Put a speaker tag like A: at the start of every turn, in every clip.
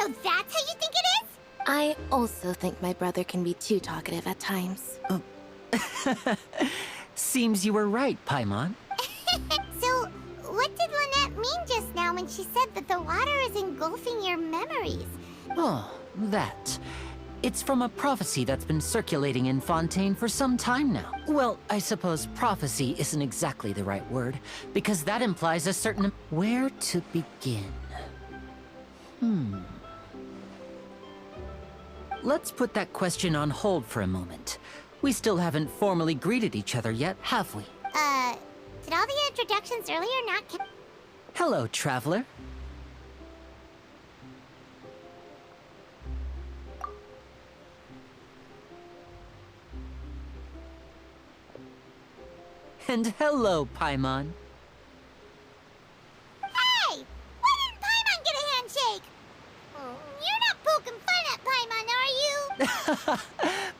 A: So that's how you think it is?
B: I also think my brother can be too talkative at times.
C: Seems you were right, Paimon.
A: So, what did Lynette mean just now when she said that the water is engulfing your memories?
C: Oh, that. It's from a prophecy that's been circulating in Fontaine for some time now. Well, I suppose prophecy isn't exactly the right word, because that implies a certain... Where to begin? Let's put that question on hold for a moment. We still haven't formally greeted each other yet, have we?
A: Did all the introductions earlier not count?
C: Hello, traveler. And hello, Paimon.
A: Hey! Why didn't Paimon get a handshake? You're not poking fun at Paimon, are you?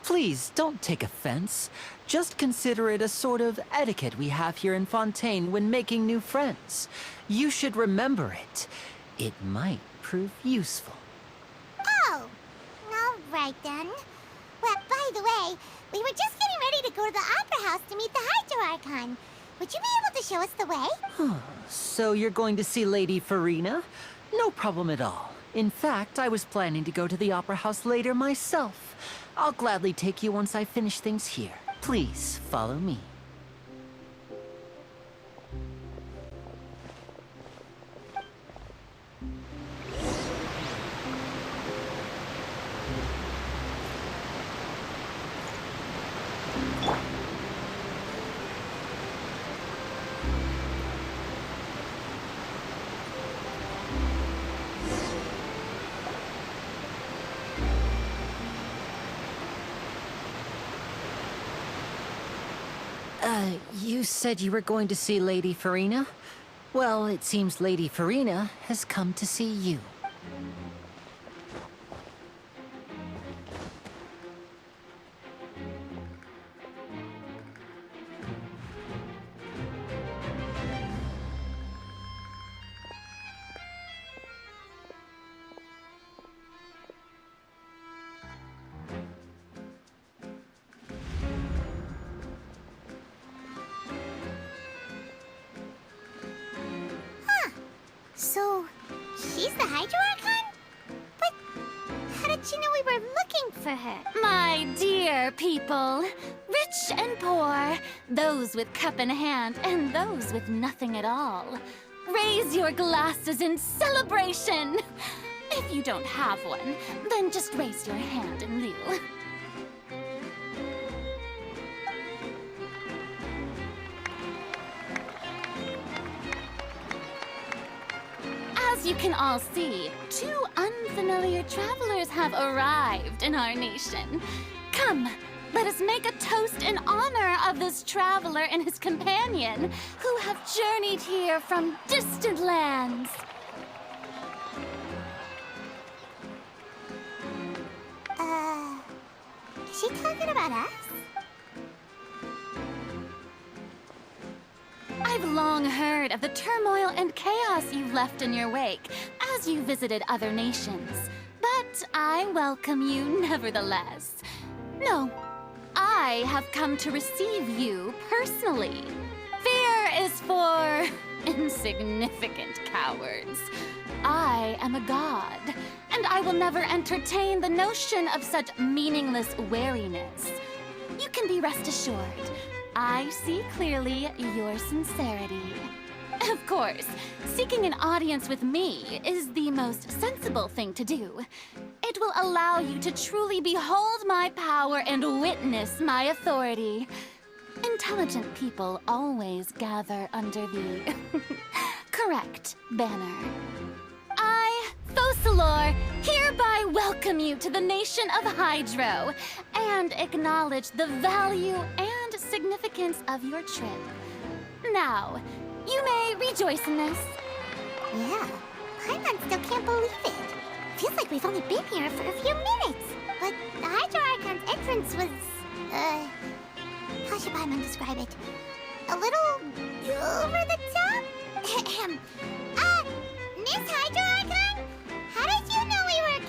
C: Please, don't take offense. Just consider it a sort of etiquette we have here in Fontaine when making new friends. You should remember it. It might prove useful.
A: Oh, all right then. Well, by the way, we were just getting ready to go to the Opera House to meet the Hydro Archon. Would you be able to show us the way?
C: So you're going to see Lady Farina? No problem at all. In fact, I was planning to go to the Opera House later myself. I'll gladly take you once I finish things here. Please, follow me. You said you were going to see Lady Farina? Well, it seems Lady Farina has come to see you.
A: So, she's the Hydro Archon? But how did she know we were looking for her?
D: My dear people, rich and poor, those with cup in hand and those with nothing at all, raise your glasses in celebration. If you don't have one, then just raise your hand in lieu. As you can all see, two unfamiliar travelers have arrived in our nation. Come, let us make a toast in honor of this traveler and his companion who have journeyed here from distant lands.
A: Is she talking about us?
D: I've long heard of the turmoil and chaos you've left in your wake as you visited other nations. But I welcome you nevertheless. No, I have come to receive you personally. Fear is for insignificant cowards. I am a god, and I will never entertain the notion of such meaningless wariness. You can be rest assured. I see clearly your sincerity. Of course, seeking an audience with me is the most sensible thing to do. It will allow you to truly behold my power and witness my authority. Intelligent people always gather under the correct banner. I, Focalor, hereby welcome you to the nation of Hydro and acknowledge the value and significance of your trip. Now, you may rejoice in this.
A: Yeah, Paimon still can't believe it. Feels like we've only been here for a few minutes. But the Hydro Archon's entrance was, how should Paimon describe it? A little over the top? Miss Hydro Archon? How did you know we were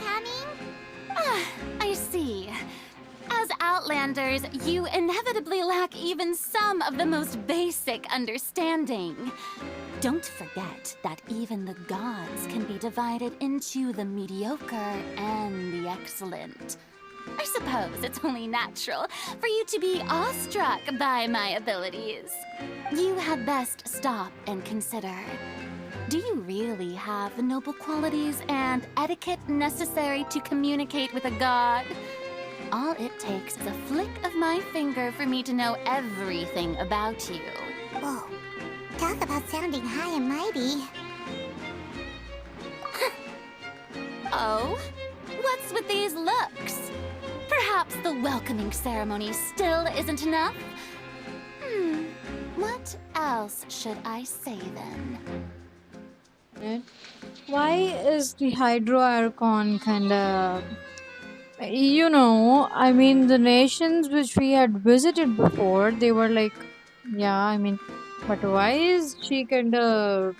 D: Outlanders, you inevitably lack even some of the most basic understanding. Don't forget that even the gods can be divided into the mediocre and the excellent. I suppose it's only natural for you to be awestruck by my abilities. You had best stop and consider. Do you really have the noble qualities and etiquette necessary to communicate with a god? All it takes is a flick of my finger for me to know everything about you.
A: Whoa. Talk about sounding high and mighty.
D: Oh? What's with these looks? Perhaps the welcoming ceremony still isn't enough? What else should I say then?
E: Why is the Hydro Archon kinda... I mean, the nations which we had visited before, they were like, yeah, I mean, but why is she kinda,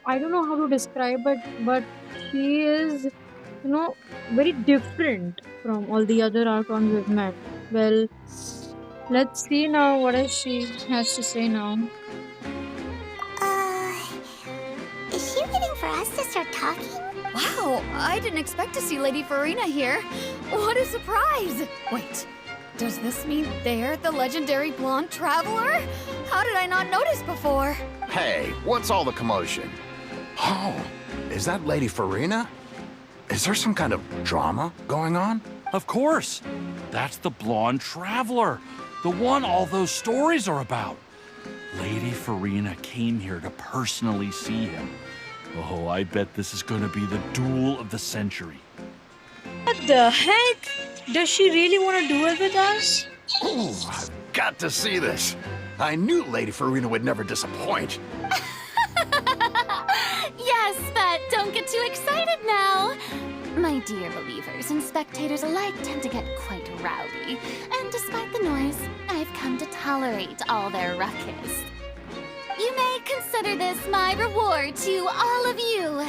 E: I don't know how to describe it, but she is, very different from all the other Archons we've met. Well, let's see now what else she has to say now.
A: Is she waiting for us to start talking?
F: Wow, I didn't expect to see Lady Farina here. What a surprise! Wait, does this mean they're the legendary blonde traveler? How did I not notice before?
G: Hey, what's all the commotion? Oh, is that Lady Farina? Is there some kind of drama going on?
H: Of course. That's the blonde traveler. The one all those stories are about. Lady Farina came here to personally see him. Oh, I bet this is gonna be the duel of the century.
E: What the heck? Does she really want to duel with us?
G: Ooh, I've got to see this. I knew Lady Farina would never disappoint.
D: Yes, but don't get too excited now. My dear believers and spectators alike tend to get quite rowdy, and despite the noise, I've come to tolerate all their ruckus. You may consider this my reward to all of you.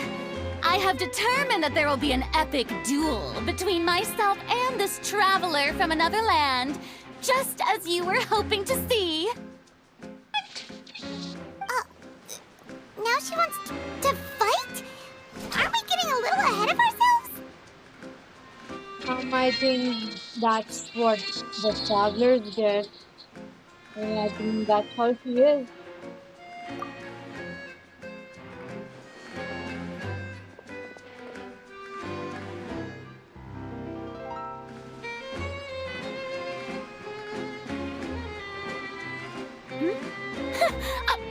D: I have determined that there will be an epic duel between myself and this traveler from another land, just as you were hoping to see.
A: Now she wants to fight? Aren't we getting a little ahead of ourselves?
E: I think that's what the travelers get. And I think that's how she is.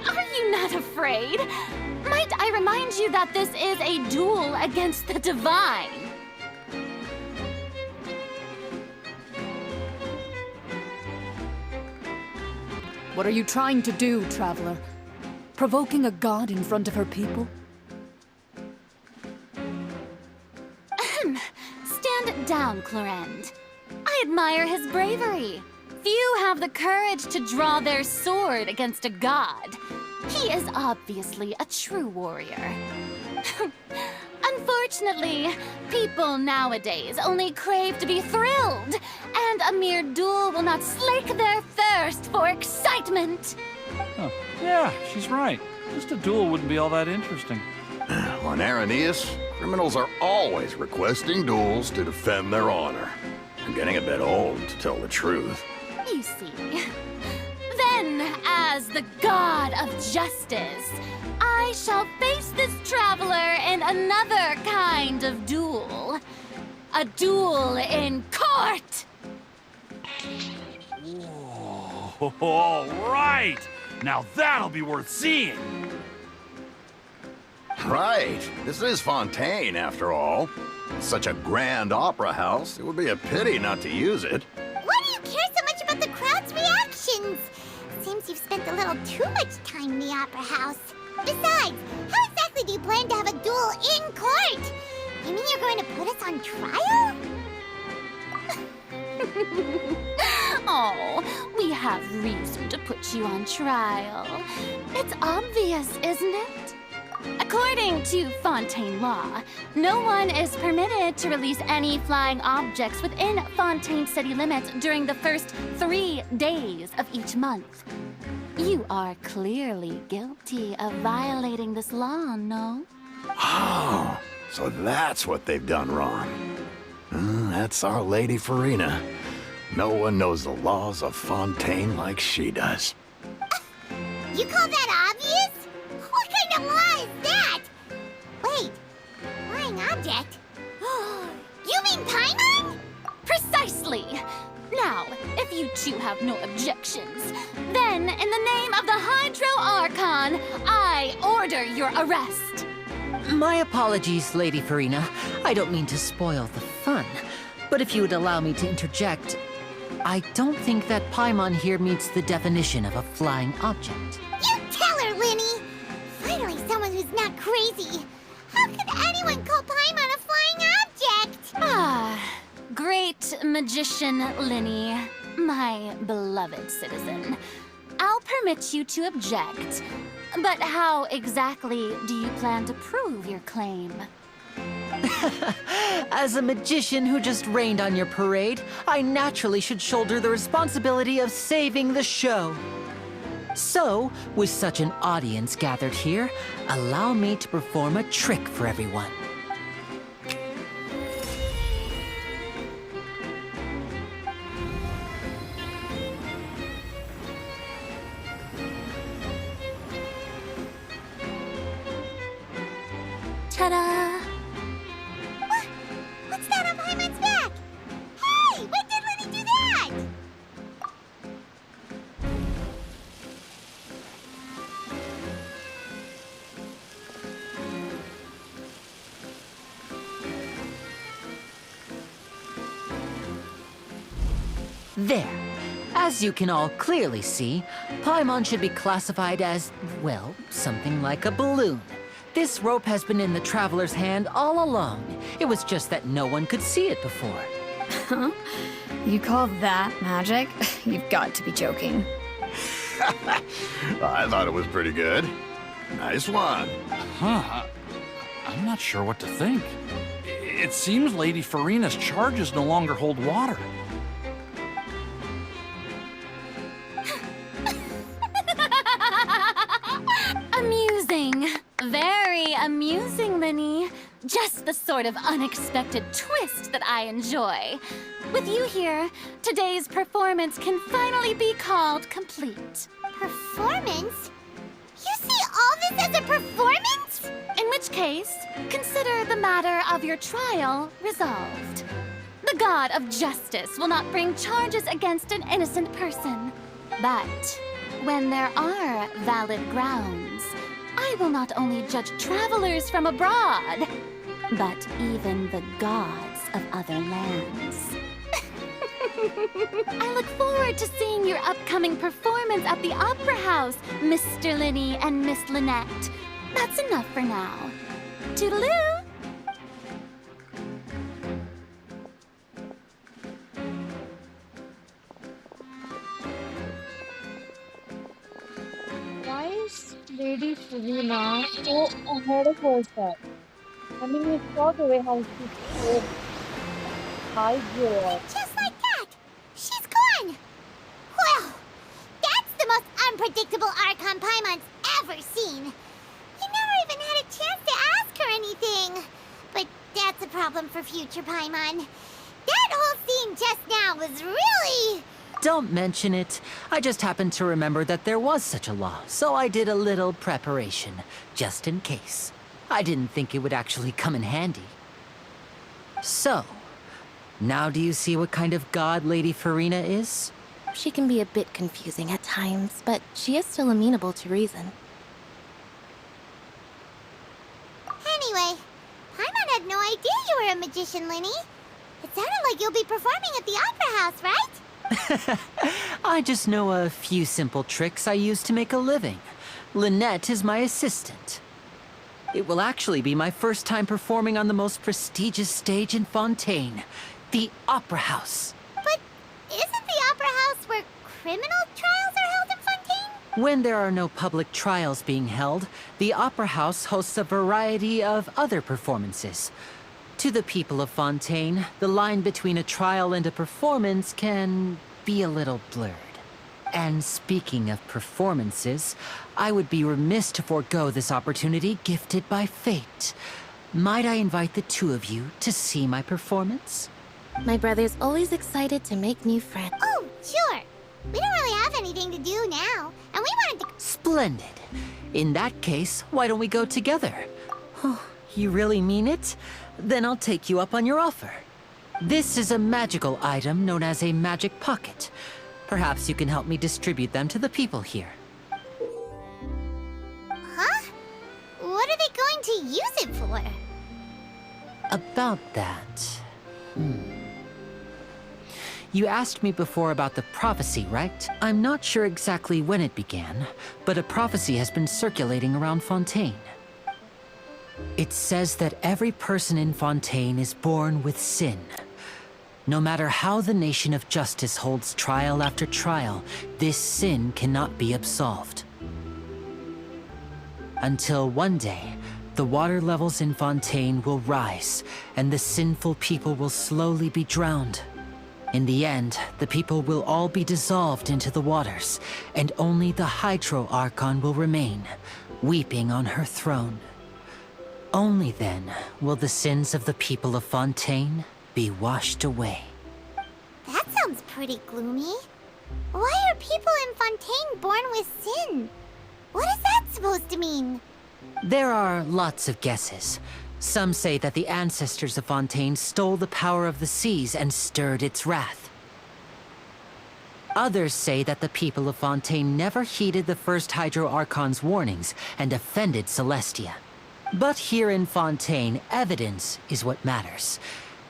D: Are you not afraid? Might I remind you that this is a duel against the divine?
F: What are you trying to do, traveler? Provoking a god in front of her people?
D: Stand down, Clorend. I admire his bravery. Few have the courage to draw their sword against a god. He is obviously a true warrior. Unfortunately, people nowadays only crave to be thrilled, and a mere duel will not slake their thirst for excitement.
H: Huh. Yeah, she's right. Just a duel wouldn't be all that interesting.
G: On Arrhenius, criminals are always requesting duels to defend their honor. I'm getting a bit old, to tell the truth.
D: You see. Then, as the god of justice, I shall face this traveler in another kind of duel. A duel in court!
H: Whoa, all right! Now that'll be worth seeing!
G: Right. This is Fontaine, after all. Such a grand opera house, it would be a pity not to use it.
A: Why do you care so much about the crowd's reactions? Seems you've spent a little too much time in the opera house. Besides, how exactly do you plan to have a duel in court? You mean you're going to put us on trial?
D: Oh, we have reason to put you on trial. It's obvious, isn't it? According According to Fontaine law, no one is permitted to release any flying objects within Fontaine city limits during the first 3 days of each month. You are clearly guilty of violating this law, no?
G: Oh, so that's what they've done wrong. That's our Lady Farina. No one knows the laws of Fontaine like she does.
A: You call that obvious? What kind of law is that? Wait, flying object? You mean Paimon?
D: Precisely! Now, if you two have no objections, then in the name of the Hydro Archon, I order your arrest.
C: My apologies, Lady Farina. I don't mean to spoil the fun. But if you would allow me to interject, I don't think that Paimon here meets the definition of a flying object.
A: You tell her, Linny! Finally someone who's not crazy. How could anyone call Paimon a flying object?
D: Ah, great magician Linny, my beloved citizen. I'll permit you to object, but how exactly do you plan to prove your claim?
C: As a magician who just rained on your parade, I naturally should shoulder the responsibility of saving the show. So, with such an audience gathered here, allow me to perform a trick for everyone.
D: Ta-da!
A: What's that on Paimon's back? Hey, when did Linny do that?
C: There. As you can all clearly see, Paimon should be classified as, well, something like a balloon. This rope has been in the traveler's hand all along. It was just that no one could see it before.
F: Huh? You call that magic? You've got to be joking.
G: I thought it was pretty good. Nice one.
H: Huh. I'm not sure what to think. It seems Lady Farina's charges no longer hold water.
D: Amusing. Very amusing, Linny. Just the sort of unexpected twist that I enjoy. With you here, today's performance can finally be called complete.
A: Performance? You see all this as a performance?
D: In which case, consider the matter of your trial resolved. The god of justice will not bring charges against an innocent person. But when there are valid grounds, I will not only judge travelers from abroad, but even the gods of other lands. I look forward to seeing your upcoming performance at the Opera House, Mr. Linny and Miss Lynette. That's enough for now. Toodaloo!
E: Why is Lady Farina so ahead of herself? I mean, we saw the way how she's so high here.
A: Just like that! She's gone! Well, that's the most unpredictable Archon Paimon's ever seen. You never even had a chance to ask her anything. But that's a problem for future Paimon. That whole scene just now was really...
C: Don't mention it. I just happened to remember that there was such a law, so I did a little preparation, just in case. I didn't think it would actually come in handy. So, now do you see what kind of god Lady Farina is?
B: She can be a bit confusing at times, but she is still amenable to reason.
A: Anyway, Paimon had no idea you were a magician, Linny. It sounded like you'll be performing at the Opera House, right?
C: I just know a few simple tricks I use to make a living. Lynette is my assistant. It will actually be my first time performing on the most prestigious stage in Fontaine, the Opera House.
A: But isn't the Opera House where criminal trials are held in Fontaine?
C: When there are no public trials being held, the Opera House hosts a variety of other performances. To the people of Fontaine, the line between a trial and a performance can be a little blurred. And speaking of performances, I would be remiss to forego this opportunity gifted by fate. Might I invite the two of you to see my performance?
B: My brother's always excited to make new friends.
A: Oh, sure. We don't really have anything to do now, and we wanted to...
C: Splendid. In that case, why don't we go together? Oh, you really mean it? Then I'll take you up on your offer. This is a magical item known as a magic pocket. Perhaps you can help me distribute them to the people here.
A: Huh? What are they going to use it for?
C: About that... You asked me before about the prophecy, right? I'm not sure exactly when it began, but a prophecy has been circulating around Fontaine. It says that every person in Fontaine is born with sin. No matter how the nation of justice holds trial after trial, this sin cannot be absolved. Until one day, the water levels in Fontaine will rise, and the sinful people will slowly be drowned. In the end, the people will all be dissolved into the waters, and only the Hydro Archon will remain, weeping on her throne. Only then will the sins of the people of Fontaine be washed away.
A: That sounds pretty gloomy. Why are people in Fontaine born with sin? What is that supposed to mean?
C: There are lots of guesses. Some say that the ancestors of Fontaine stole the power of the seas and stirred its wrath. Others say that the people of Fontaine never heeded the first Hydro Archon's warnings and offended Celestia. But here in Fontaine, evidence is what matters.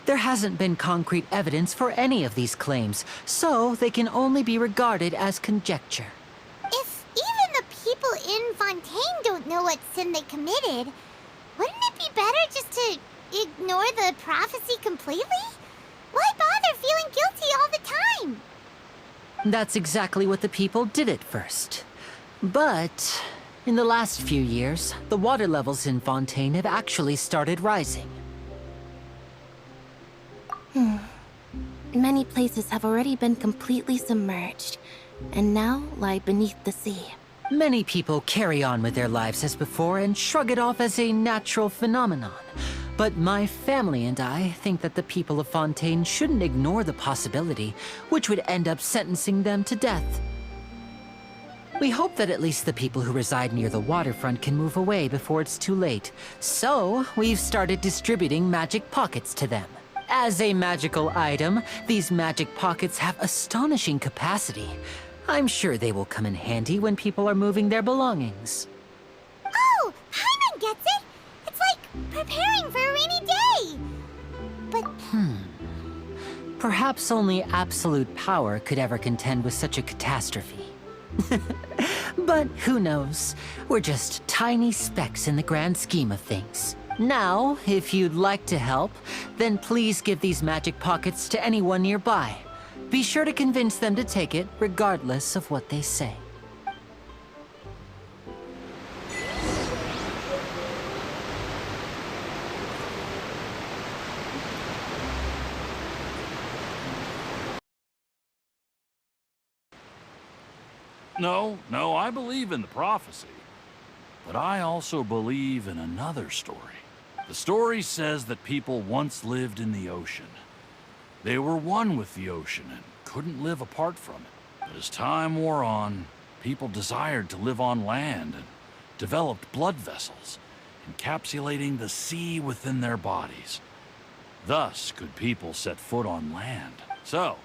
C: There hasn't been concrete evidence for any of these claims, so they can only be regarded as conjecture.
A: If even the people in Fontaine don't know what sin they committed, wouldn't it be better just to ignore the prophecy completely? Why bother feeling guilty all the time?
C: That's exactly what the people did at first. But in the last few years, the water levels in Fontaine have actually started rising.
B: Many places have already been completely submerged, and now lie beneath the sea.
C: Many people carry on with their lives as before and shrug it off as a natural phenomenon. But my family and I think that the people of Fontaine shouldn't ignore the possibility, which would end up sentencing them to death. We hope that at least the people who reside near the waterfront can move away before it's too late. So, we've started distributing magic pockets to them. As a magical item, these magic pockets have astonishing capacity. I'm sure they will come in handy when people are moving their belongings.
A: Oh, Paimon gets it! It's like preparing for a rainy day! But...
C: Perhaps only absolute power could ever contend with such a catastrophe. But who knows? We're just tiny specks in the grand scheme of things. Now, if you'd like to help, then please give these magic pockets to anyone nearby. Be sure to convince them to take it, regardless of what they say.
H: No, I believe in the prophecy. But I also believe in another story. The story says that people once lived in the ocean. They were one with the ocean and couldn't live apart from it. But as time wore on, people desired to live on land and developed blood vessels, encapsulating the sea within their bodies. Thus could people set foot on land. So,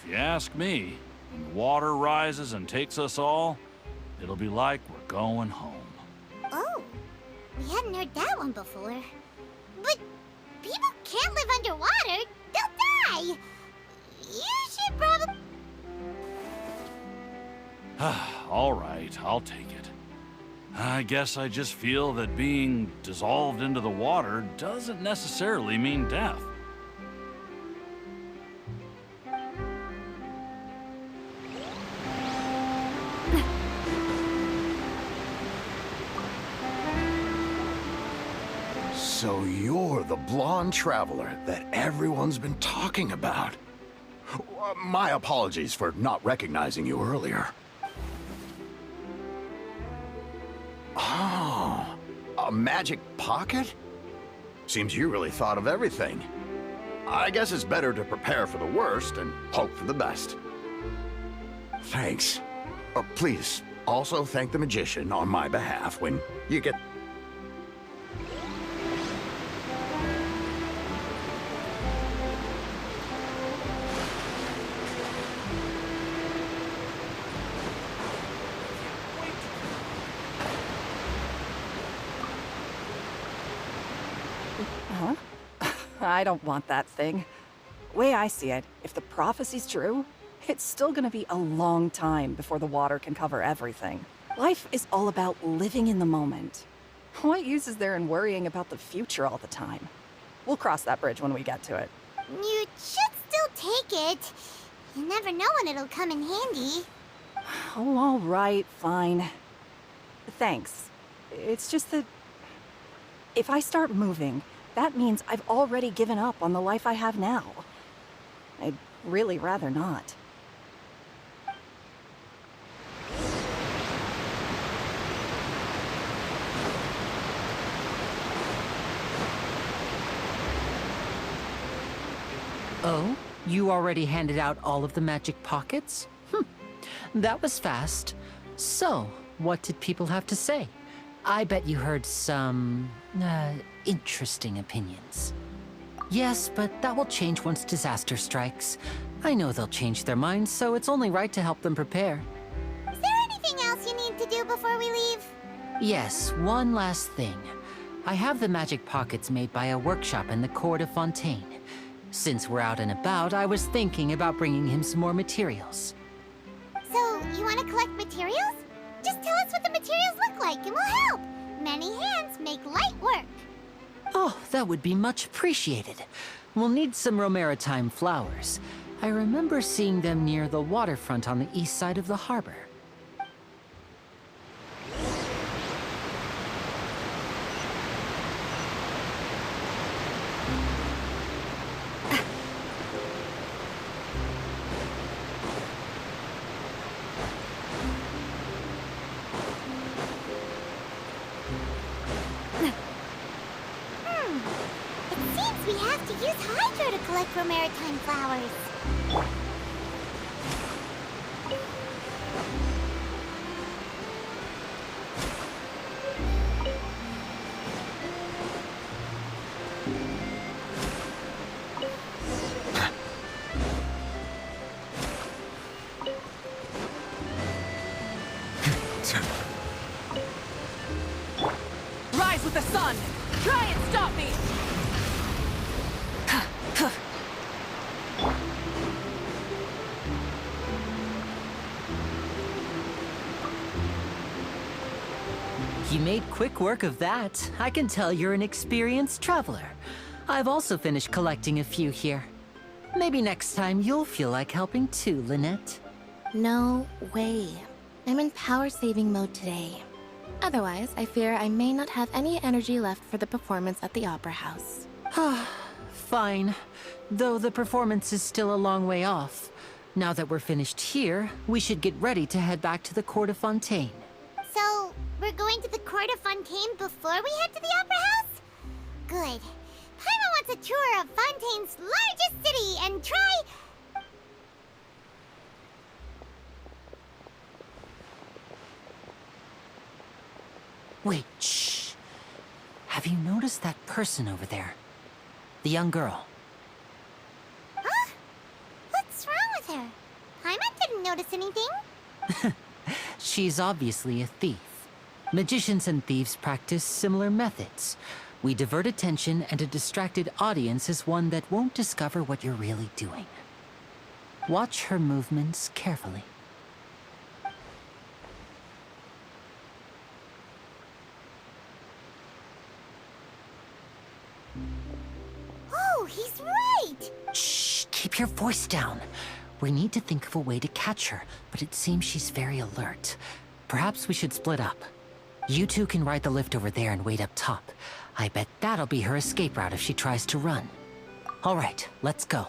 H: if you ask me, when the water rises and takes us all, it'll be like we're going home.
A: Oh, we hadn't heard that one before. But people can't live underwater. They'll die. You should probably...
H: All right, I'll take it. I guess I just feel that being dissolved into the water doesn't necessarily mean death.
G: So you're the blonde traveler that everyone's been talking about. My apologies for not recognizing you earlier. Oh, a magic pocket? Seems you really thought of everything. I guess it's better to prepare for the worst and hope for the best. Thanks. Please, also thank the magician on my behalf when you get...
I: Huh? I don't want that thing. Way I see it, if the prophecy's true, it's still gonna be a long time before the water can cover everything. Life is all about living in the moment. What use is there in worrying about the future all the time? We'll cross that bridge when we get to it.
A: You should still take it. You never know when it'll come in handy.
I: Oh, all right, fine. Thanks. It's just that if I start moving, that means I've already given up on the life I have now. I'd really rather not.
C: Oh? You already handed out all of the magic pockets? That was fast. So, what did people have to say? I bet you heard some... interesting opinions. Yes, but that will change once disaster strikes. I know they'll change their minds, so it's only right to help them prepare.
A: Is there anything else you need to do before we leave?
C: Yes, one last thing. I have the magic pockets made by a workshop in the court of Fontaine. Since we're out and about, I was thinking about bringing him some more materials.
A: So, you want to collect materials? Just tell us what the materials look like and we'll help. Many hands make light work.
C: Oh, that would be much appreciated. We'll need some Romaritime flowers. I remember seeing them near the waterfront on the east side of the harbor.
A: It seems we have to use Hydro to collect Romaritime flowers.
I: Rise with the sun! Try and stop me!
C: You made quick work of that. I can tell you're an experienced traveler. I've also finished collecting a few here. Maybe next time you'll feel like helping too, Lynette.
B: No way. I'm in power-saving mode today. Otherwise, I fear I may not have any energy left for the performance at the Opera House.
C: Fine. Though the performance is still a long way off. Now that we're finished here, we should get ready to head back to the court of Fontaine.
A: So, we're going to the court of Fontaine before we head to the Opera House? Good. Paimon wants a tour of Fontaine's largest city and try...
C: Wait, shh. Have you noticed that person over there? The young girl.
A: Huh? What's wrong with her? Paimon didn't notice anything.
C: She's obviously a thief. Magicians and thieves practice similar methods. We divert attention, and a distracted audience is one that won't discover what you're really doing. Watch her movements carefully.
A: Oh, he's right!
C: Shh, keep your voice down. We need to think of a way to catch her, but it seems she's very alert. Perhaps we should split up. You two can ride the lift over there and wait up top. I bet that'll be her escape route if she tries to run. All right, let's go.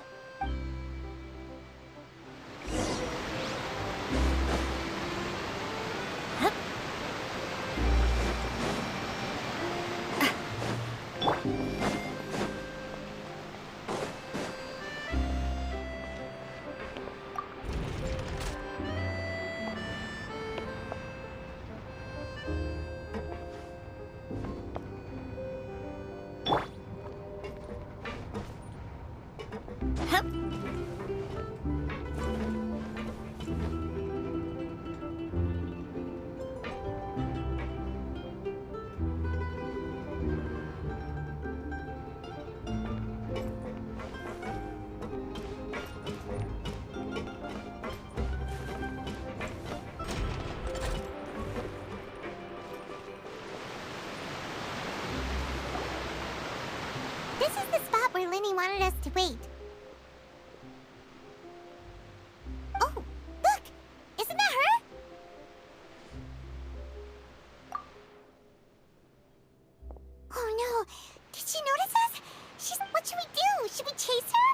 A: This is the spot where Linny wanted us to wait. Oh, look! Isn't that her? Oh no! Did she notice us? What should we do? Should we chase her?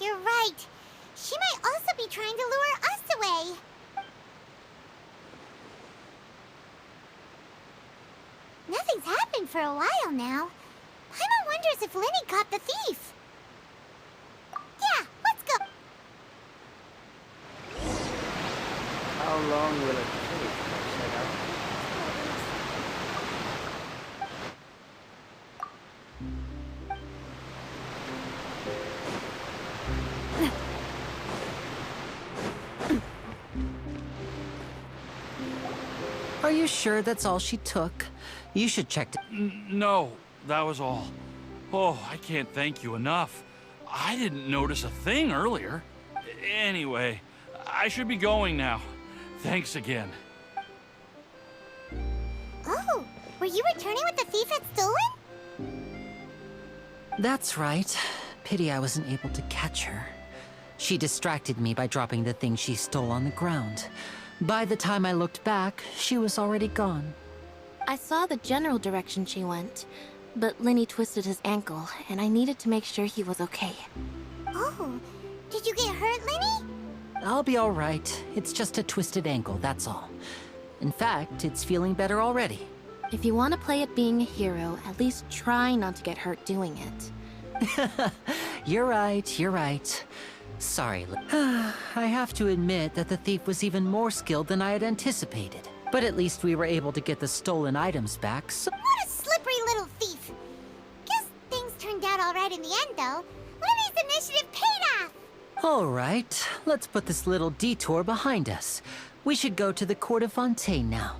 A: You're right. She might also be trying to lure us away. Nothing's happened for a while now. Paimon wonders if Linny caught the thief. Yeah, let's go.
J: How long will it take to set up?
C: Are you sure that's all she took? You should check to...
H: No, that was all. Oh, I can't thank you enough. I didn't notice a thing earlier. Anyway, I should be going now. Thanks again.
A: Oh, were you returning what the thief had stolen?
C: That's right. Pity I wasn't able to catch her. She distracted me by dropping the thing she stole on the ground. By the time I looked back, she was already gone.
B: I saw the general direction she went, but Linny twisted his ankle, and I needed to make sure he was okay.
A: Oh, did you get hurt, Linny?
C: I'll be all right. It's just a twisted ankle, that's all. In fact, it's feeling better already.
B: If you want to play at being a hero, at least try not to get hurt doing it.
C: You're right, you're right. Sorry, I have to admit that the thief was even more skilled than I had anticipated. But at least we were able to get the stolen items back, so...
A: What a slippery little thief! Guess things turned out all right in the end, though. Linny's initiative paid off!
C: All right, let's put this little detour behind us. We should go to the court of Fontaine now.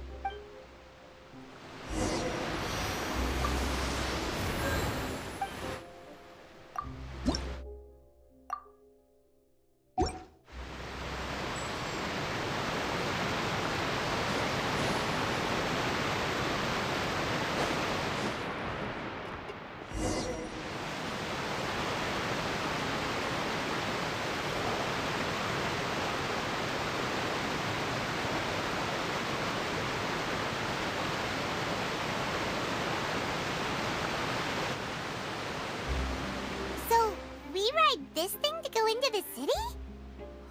A: This thing to go into the city?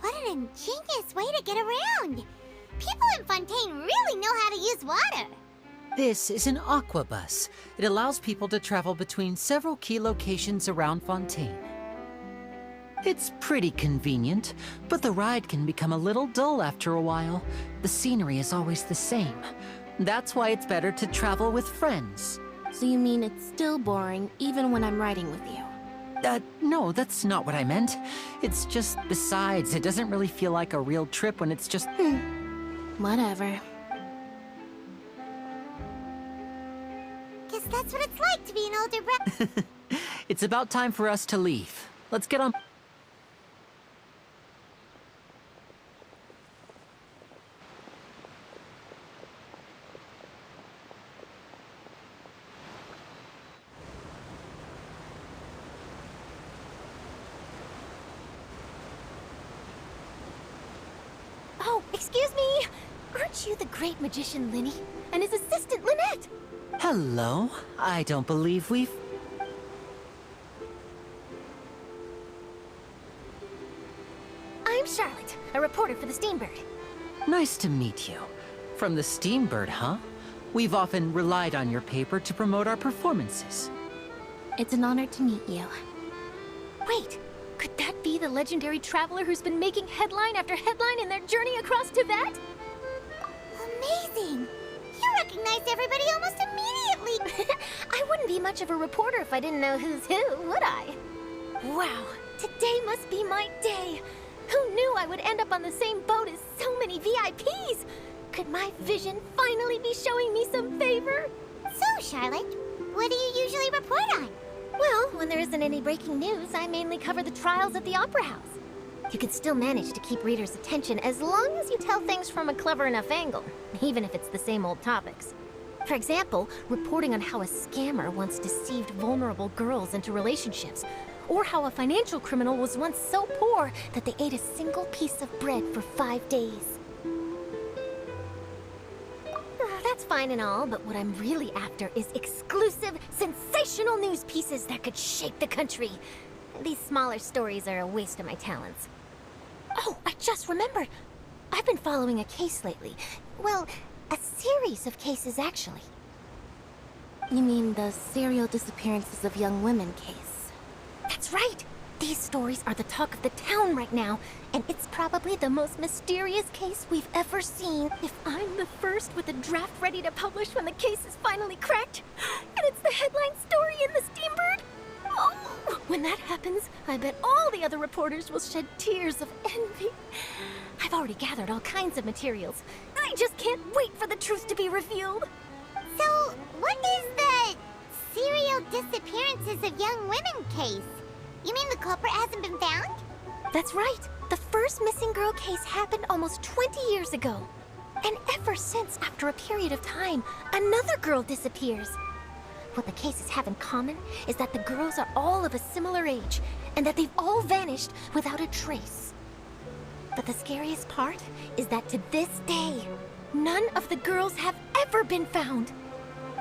A: What an ingenious way to get around! People in Fontaine really know how to use water!
C: This is an aqua bus. It allows people to travel between several key locations around Fontaine. It's pretty convenient, but the ride can become a little dull after a while. The scenery is always the same. That's why it's better to travel with friends.
B: So you mean it's still boring even when I'm riding with you?
C: No, that's not what I meant. It's just, besides, it doesn't really feel like a real trip when it's just...
B: Whatever.
A: Guess that's what it's like to be an older brother.
C: It's about time for us to leave. Let's get on...
A: Oh, excuse me. Aren't you the great magician Linny and his assistant Lynette?
C: Hello. I don't believe we've...
A: I'm Charlotte, a reporter for the Steambird.
C: Nice to meet you. From the Steambird, huh? We've often relied on your paper to promote our performances.
B: It's an honor to meet you.
A: Wait, could that be the legendary traveler who's been making headline after headline in their journey across Tibet? Amazing! You recognized everybody almost immediately! I wouldn't be much of a reporter if I didn't know who's who, would I? Wow, today must be my day! Who knew I would end up on the same boat as so many VIPs? Could my vision finally be showing me some favor? So, Charlotte, what do you usually report on? Well, when there isn't any breaking news, I mainly cover the trials at the Opera House. You can still manage to keep readers' attention as long as you tell things from a clever enough angle, even if it's the same old topics. For example, reporting on how a scammer once deceived vulnerable girls into relationships, or how a financial criminal was once so poor that they ate a single piece of bread for 5 days. That's fine and all, but what I'm really after is exclusive, sensational news pieces that could shake the country. These smaller stories are a waste of my talents. Oh, I just remembered. I've been following a case lately. Well, a series of cases, actually.
B: You mean the serial disappearances of young women case?
A: That's right! These stories are the talk of the town right now, and it's probably the most mysterious case we've ever seen. If I'm the first with a draft ready to publish when the case is finally cracked, and it's the headline story in the Steambird, oh, when that happens, I bet all the other reporters will shed tears of envy. I've already gathered all kinds of materials. I just can't wait for the truth to be revealed. So, what is the serial disappearances of young women case? You mean the culprit hasn't been found? That's right. The first missing girl case happened almost 20 years ago. And ever since, after a period of time, another girl disappears. What the cases have in common is that the girls are all of a similar age, and that they've all vanished without a trace. But the scariest part is that to this day, none of the girls have ever been found.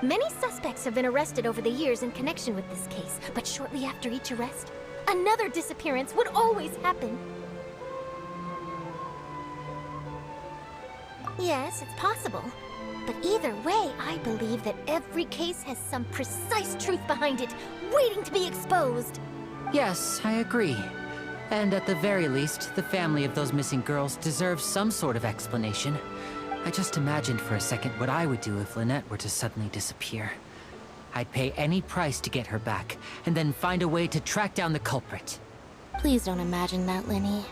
A: Many suspects have been arrested over the years in connection with this case, but shortly after each arrest, another disappearance would always happen. Yes, it's possible. But either way, I believe that every case has some precise truth behind it, waiting to be exposed.
C: Yes, I agree. And at the very least, the family of those missing girls deserves some sort of explanation. I just imagined for a second what I would do if Lynette were to suddenly disappear. I'd pay any price to get her back, and then find a way to track down the culprit.
B: Please don't imagine that, Linny.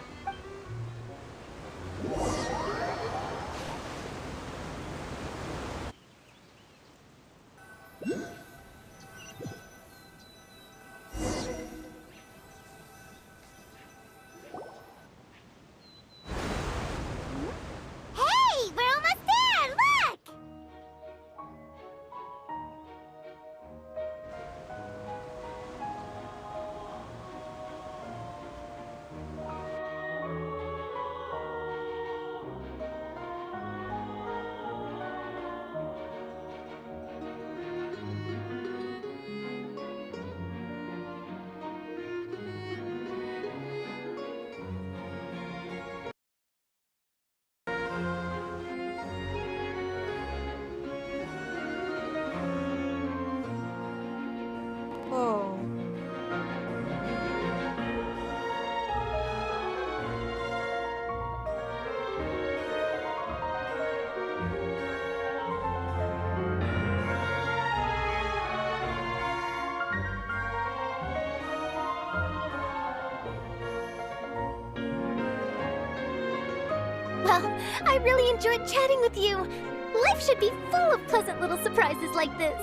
A: Hey, we're almost there! Look!
E: Oh.
A: Well, I really enjoyed chatting with you. Life should be full of pleasant little surprises like this.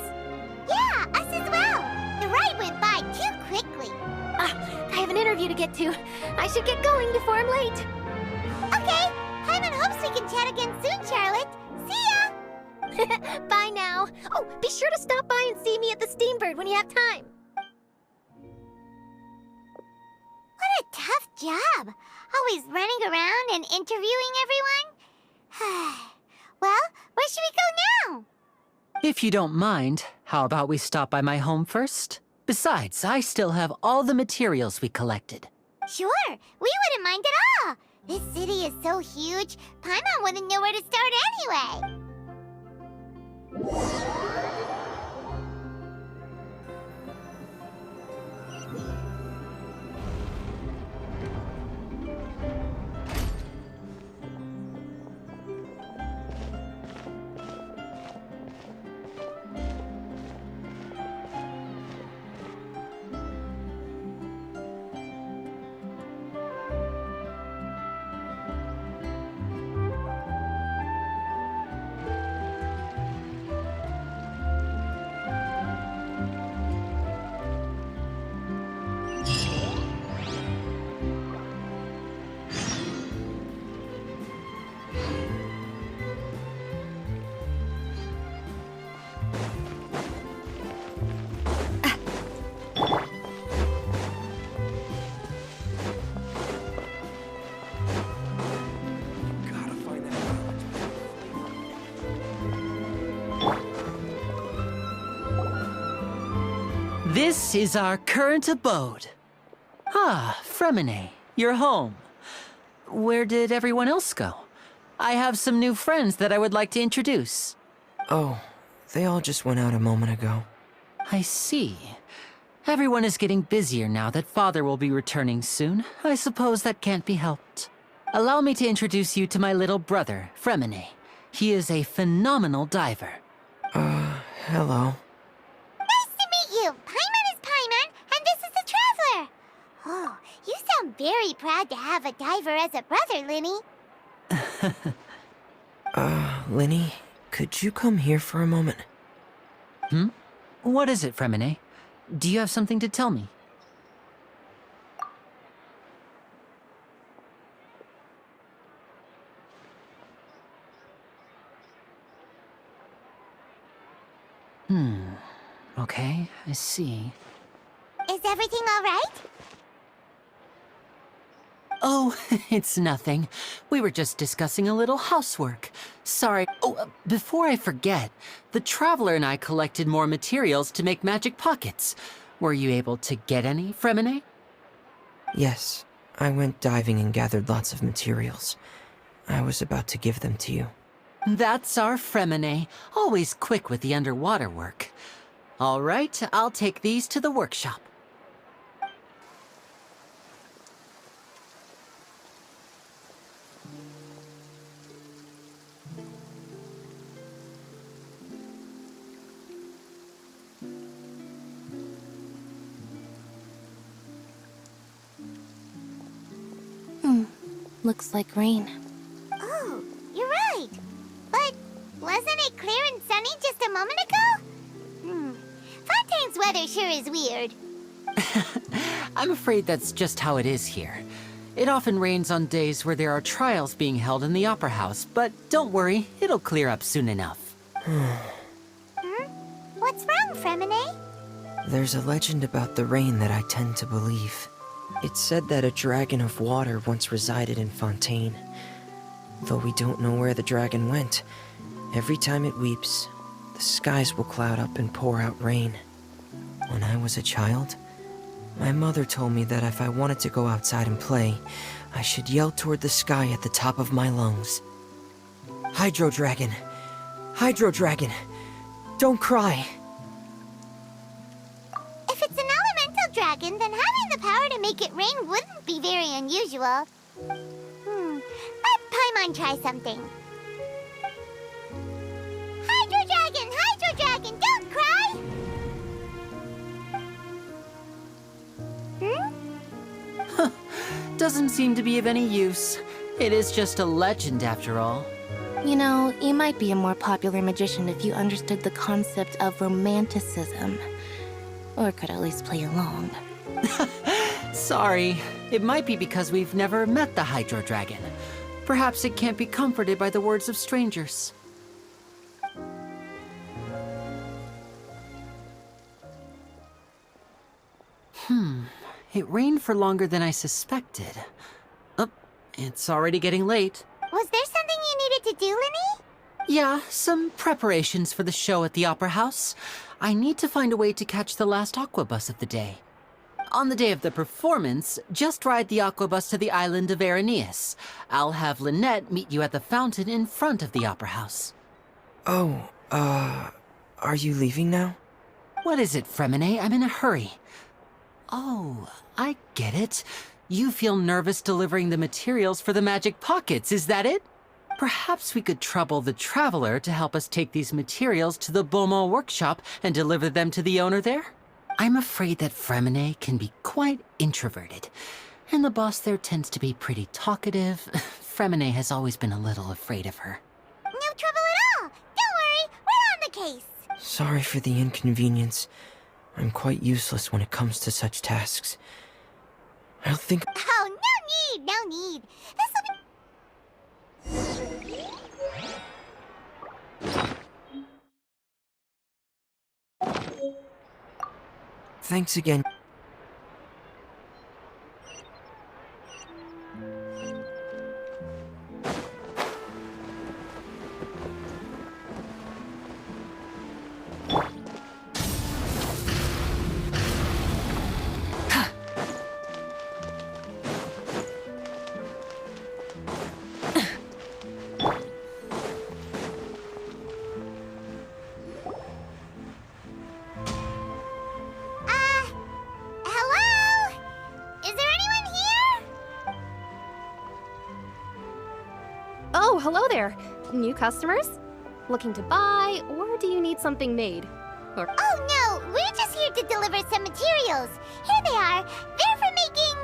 A: Yeah, us as well. The ride went by too quickly. I have an interview to get to. I should get going before I'm late. Okay, Hyman hopes we can chat again soon, Charlotte. See ya! Bye now. Oh, be sure to stop by and see me at the Steambird when you have time. What a tough job. Always running around and interviewing everyone.
C: If you don't mind, how about we stop by my home first? Besides, I still have all the materials we collected.
A: Sure, we wouldn't mind at all. This city is so huge, Paimon wouldn't know where to start anyway.
C: This is our current abode. Ah, Fremine, you're home. Where did everyone else go? I have some new friends that I would like to introduce.
K: Oh, they all just went out a moment ago.
C: I see. Everyone is getting busier now that Father will be returning soon. I suppose that can't be helped. Allow me to introduce you to my little brother, Fremine. He is a phenomenal diver.
K: Hello.
A: Nice to meet you. Paimon is Paimon, and this is the Traveler. Oh, you sound very proud to have a diver as a brother, Linny.
K: Linny, could you come here for a moment?
C: What is it, Fremine? Do you have something to tell me? Okay, I see.
A: Is everything all right?
C: Oh, it's nothing. We were just discussing a little housework. Sorry. Oh, before I forget, the Traveler and I collected more materials to make magic pockets. Were you able to get any, Fremine?
K: Yes, I went diving and gathered lots of materials. I was about to give them to you.
C: That's our Fremine, always quick with the underwater work. All right, I'll take these to the workshop.
B: Looks like rain.
A: Oh, you're right. But wasn't it clear and sunny just a moment ago? Fontaine's weather sure is weird.
C: I'm afraid that's just how it is here. It often rains on days where there are trials being held in the Opera House, but don't worry, it'll clear up soon enough.
A: What's wrong, Fremine?
K: There's a legend about the rain that I tend to believe. It's said that a dragon of water once resided in Fontaine. Though we don't know where the dragon went, every time it weeps, the skies will cloud up and pour out rain. When I was a child, my mother told me that if I wanted to go outside and play, I should yell toward the sky at the top of my lungs. Hydro Dragon! Hydro Dragon! Don't cry!
A: If it's an elemental dragon, then having the power to make it rain wouldn't be very unusual. Let Paimon try something. Hydro Dragon, don't cry!
C: Doesn't seem to be of any use. It is just a legend after all.
B: You know, you might be a more popular magician if you understood the concept of romanticism. Or could at least play along.
C: Sorry. It might be because we've never met the Hydro Dragon. Perhaps it can't be comforted by the words of strangers. It rained for longer than I suspected. Oh, it's already getting late.
A: Was there something you needed to do, Linny?
C: Yeah, some preparations for the show at the Opera House. I need to find a way to catch the last aqua bus of the day. On the day of the performance, just ride the aqua bus to the island of Aeneas. I'll have Lynette meet you at the fountain in front of the Opera House.
K: Oh, are you leaving now?
C: What is it, Fremine? I'm in a hurry. Oh, I get it. You feel nervous delivering the materials for the magic pockets, is that it? Perhaps we could trouble the Traveler to help us take these materials to the Beaumont workshop and deliver them to the owner there? I'm afraid that Fremine can be quite introverted, and the boss there tends to be pretty talkative. Fremine has always been a little afraid of her.
A: No trouble at all. Don't worry, we're on the case.
K: Sorry for the inconvenience. I'm quite useless when it comes to such tasks. I'll think...
A: Oh, no need, no need. This'll be...
K: Thanks again.
A: Hello? Is there anyone here?
L: Oh, hello there. New customers? Looking to buy, or do you need something made? Or
A: Oh no, we're just here to deliver some materials. Here they are. They're for making...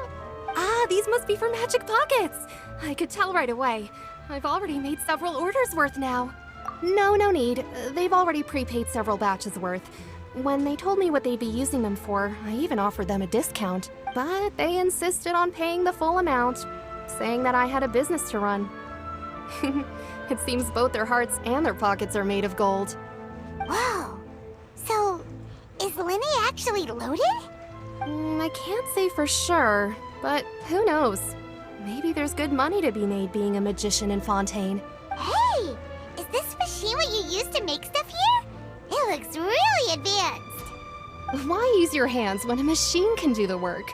L: these must be for magic pockets. I could tell right away. I've already made several orders worth now. No need. They've already prepaid several batches worth. When they told me what they'd be using them for, I even offered them a discount. But they insisted on paying the full amount, saying that I had a business to run. It seems both their hearts and their pockets are made of gold.
A: Whoa. So, is Linny actually loaded?
L: I can't say for sure, but who knows? Maybe there's good money to be made being a magician in Fontaine.
A: Hey! Is this machine what you use to make stuff here? It looks really advanced.
L: Why use your hands when a machine can do the work?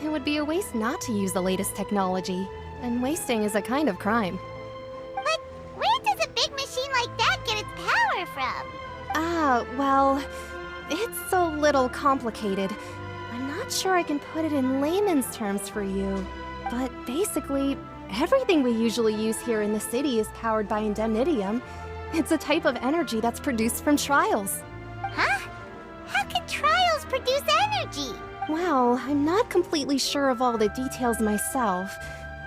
L: It would be a waste not to use the latest technology, and wasting is a kind of crime.
A: But where does a big machine like that get its power from?
L: Well, it's a little complicated. I'm not sure I can put it in layman's terms for you. But basically, everything we usually use here in the city is powered by indemnitium. It's a type of energy that's produced from trials.
A: Huh? How can trials produce energy?
L: Well, I'm not completely sure of all the details myself,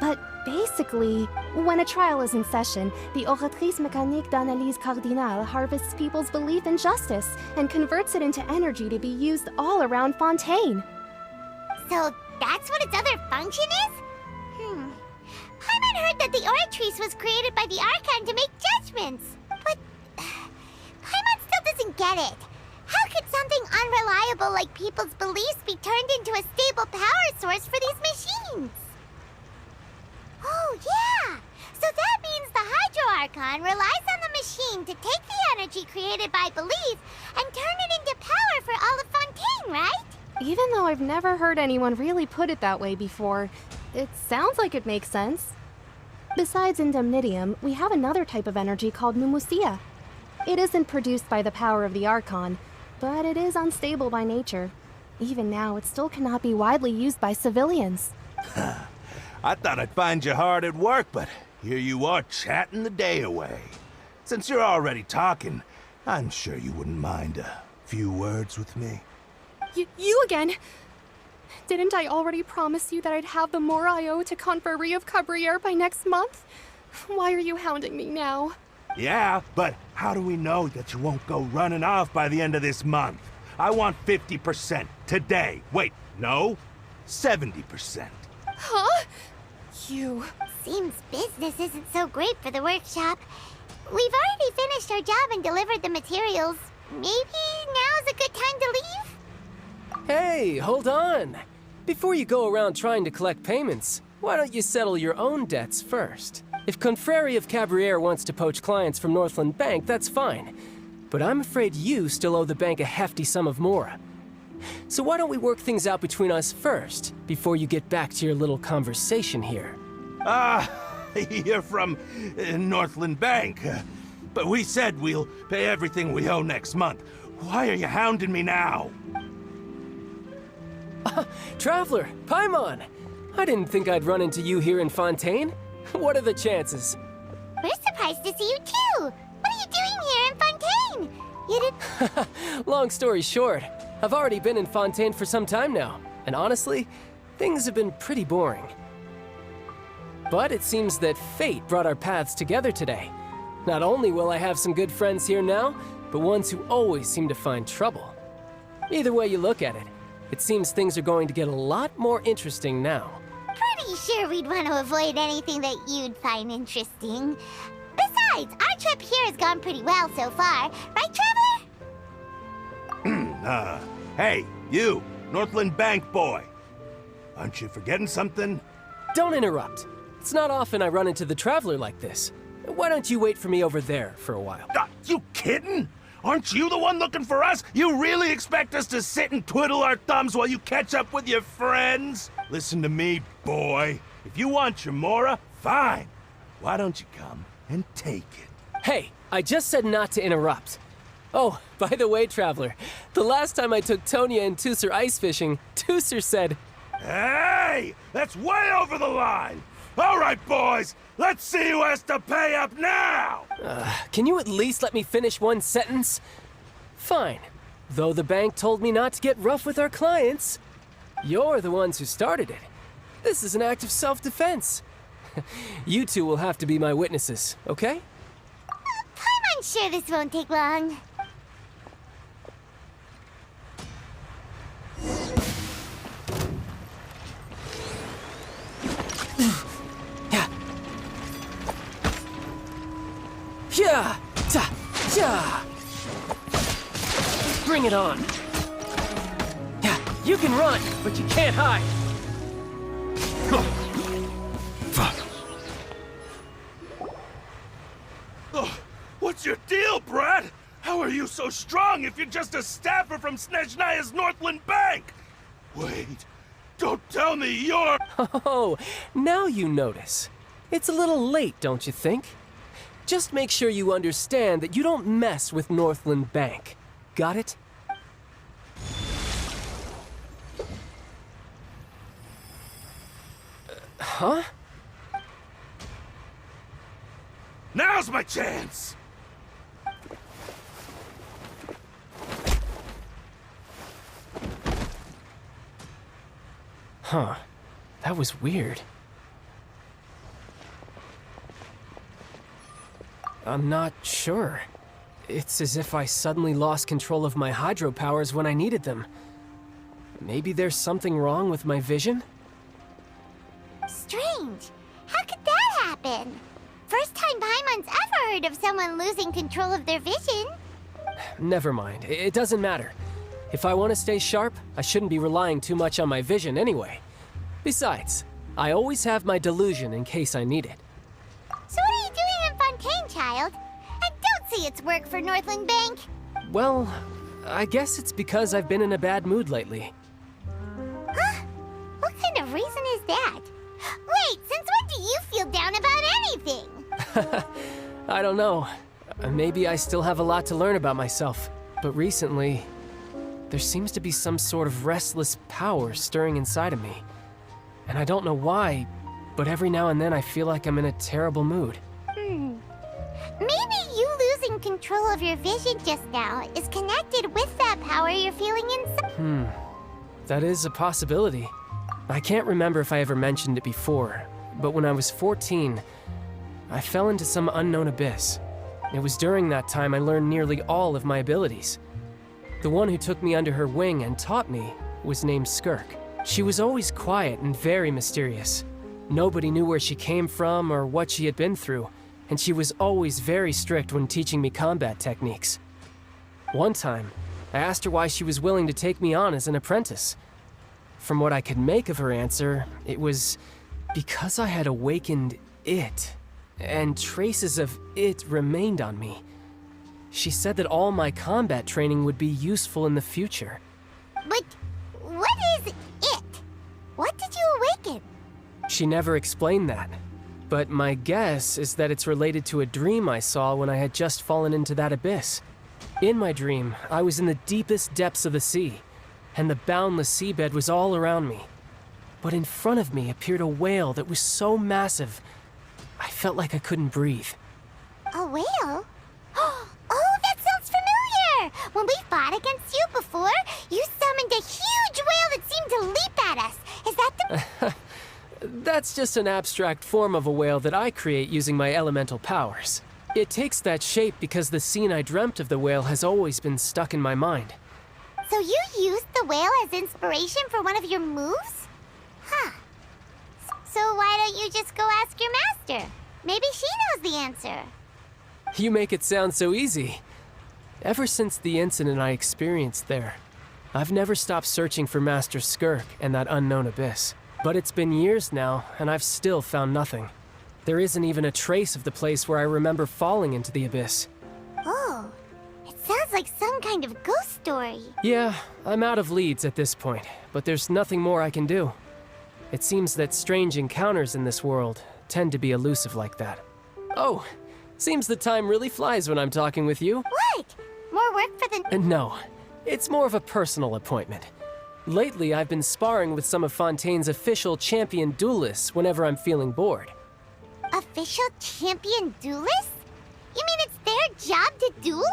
L: but basically, when a trial is in session, the Oratrice Mécanique d'Analyse Cardinale harvests people's belief in justice and converts it into energy to be used all around Fontaine.
A: So that's what its other function is? Paimon heard that the Oratrice was created by the Archon to make judgments. But Paimon still doesn't get it. How could something unreliable like people's beliefs be turned into a stable power source for these machines? Oh, yeah! So that means the Hydro Archon relies on the machine to take the energy created by belief and turn it into power for all of Fontaine, right?
L: Even though I've never heard anyone really put it that way before, it sounds like it makes sense. Besides indemnitium, we have another type of energy called mumusia. It isn't produced by the power of the Archon, but it is unstable by nature. Even now, it still cannot be widely used by civilians.
M: I thought I'd find you hard at work, but here you are chatting the day away. Since you're already talking, I'm sure you wouldn't mind a few words with me.
L: You again? Didn't I already promise you that I'd have the more I owe to Confrérie of Cabriere by next month? Why are you hounding me now?
M: Yeah, but how do we know that you won't go running off by the end of this month? I want 50% today. Wait, no, 70%.
L: Huh? You...
A: Seems business isn't so great for the workshop. We've already finished our job and delivered the materials. Maybe now's a good time to leave?
N: Hey, hold on. Before you go around trying to collect payments, why don't you settle your own debts first? If Confrérie of Cabriere wants to poach clients from Northland Bank, that's fine. But I'm afraid you still owe the bank a hefty sum of mora. So why don't we work things out between us first, before you get back to your little conversation here?
M: You're from Northland Bank. But we said we'll pay everything we owe next month. Why are you hounding me now?
N: Traveler, Paimon! I didn't think I'd run into you here in Fontaine. What are the chances?
A: We're surprised to see you too. What are you doing here in Fontaine? You did...
N: Long story short, I've already been in Fontaine for some time now, and honestly, things have been pretty boring. But it seems that fate brought our paths together today. Not only will I have some good friends here now, but ones who always seem to find trouble. Either way you look at it, it seems things are going to get a lot more interesting now.
A: Pretty sure we'd want to avoid anything that you'd find interesting. Besides, our trip here has gone pretty well so far. Right, Traveler?
M: Hey, you, Northland Bank boy. Aren't you forgetting something?
N: Don't interrupt. It's not often I run into the Traveler like this. Why don't you wait for me over there for a while?
M: You kidding? Aren't you the one looking for us? You really expect us to sit and twiddle our thumbs while you catch up with your friends? Listen to me, boy. If you want your mora, fine. Why don't you come and take it?
N: Hey, I just said not to interrupt. Oh, by the way, Traveler, the last time I took Tonya and Tusser ice fishing, Tusser said...
M: Hey! That's way over the line! All right, boys, let's see who has to pay up now!
N: Can you at least let me finish one sentence? Fine. Though the bank told me not to get rough with our clients. You're the ones who started it. This is an act of self-defense. You two will have to be my witnesses, okay?
A: I'm sure this won't take long.
N: Yeah! Ta! Yeah! Bring it on! Yeah, you can run, but you can't hide!
M: Oh, what's your deal, Brad? How are you so strong if you're just a staffer from Snezhnaya's Northland Bank? Wait, don't tell me you're...
N: Oh, now you notice. It's a little late, don't you think? Just make sure you understand that you don't mess with Northland Bank. Got it? Huh?
M: Now's my chance!
N: Huh. That was weird. I'm not sure. It's as if I suddenly lost control of my hydro powers when I needed them. Maybe there's something wrong with my vision?
A: Strange. How could that happen? First time Paimon's ever heard of someone losing control of their vision.
N: Never mind. It doesn't matter. If I want to stay sharp, I shouldn't be relying too much on my vision anyway. Besides, I always have my delusion in case I need it.
A: So what are you doing in Fontaine, child? I don't see its work for Northland Bank.
N: Well, I guess it's because I've been in a bad mood lately.
A: Huh? What kind of reason is that? Wait, since when do you feel down about anything?
N: I don't know. Maybe I still have a lot to learn about myself. But recently, there seems to be some sort of restless power stirring inside of me. And I don't know why, but every now and then I feel like I'm in a terrible mood.
A: Maybe you losing control of your vision just now is connected with that power you're feeling inside.
N: That is a possibility. I can't remember if I ever mentioned it before, but when I was 14, I fell into some unknown abyss. It was during that time I learned nearly all of my abilities. The one who took me under her wing and taught me was named Skirk. She was always quiet and very mysterious. Nobody knew where she came from or what she had been through, and she was always very strict when teaching me combat techniques. One time, I asked her why she was willing to take me on as an apprentice. From what I could make of her answer, it was because I had awakened it, and traces of it remained on me. She said that all my combat training would be useful in the future.
A: But what is it? What did you awaken?
N: She never explained that, but my guess is that it's related to a dream I saw when I had just fallen into that abyss. In my dream, I was in the deepest depths of the sea, and the boundless seabed was all around me. But in front of me appeared a whale that was so massive, I felt like I couldn't breathe.
A: A whale? Oh, that sounds familiar! When we fought against you before, you summoned a huge whale that seemed to leap at us. Is that the...
N: That's just an abstract form of a whale that I create using my elemental powers. It takes that shape because the scene I dreamt of the whale has always been stuck in my mind.
A: So you used the whale as inspiration for one of your moves? Huh. So why don't you just go ask your master? Maybe she knows the answer.
N: You make it sound so easy. Ever since the incident I experienced there, I've never stopped searching for Master Skirk and that unknown abyss. But it's been years now, and I've still found nothing. There isn't even a trace of the place where I remember falling into the abyss.
A: Oh, it sounds like some kind of ghost story.
N: Yeah, I'm out of leads at this point, but there's nothing more I can do. It seems that strange encounters in this world tend to be elusive like that. Oh, seems the time really flies when I'm talking with you.
A: What? More work for the...
N: No, it's more of a personal appointment. Lately, I've been sparring with some of Fontaine's official champion duelists whenever I'm feeling bored.
A: Official champion duelists? You mean it's their job to duel?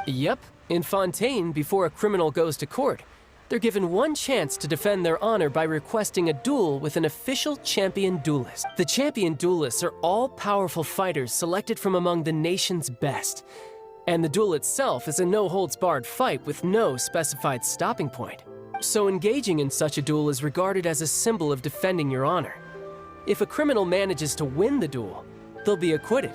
N: Yep. In Fontaine, before a criminal goes to court, they're given one chance to defend their honor by requesting a duel with an official champion duelist. The champion duelists are all-powerful fighters selected from among the nation's best. And the duel itself is a no-holds-barred fight with no specified stopping point. So engaging in such a duel is regarded as a symbol of defending your honor. If a criminal manages to win the duel, they'll be acquitted.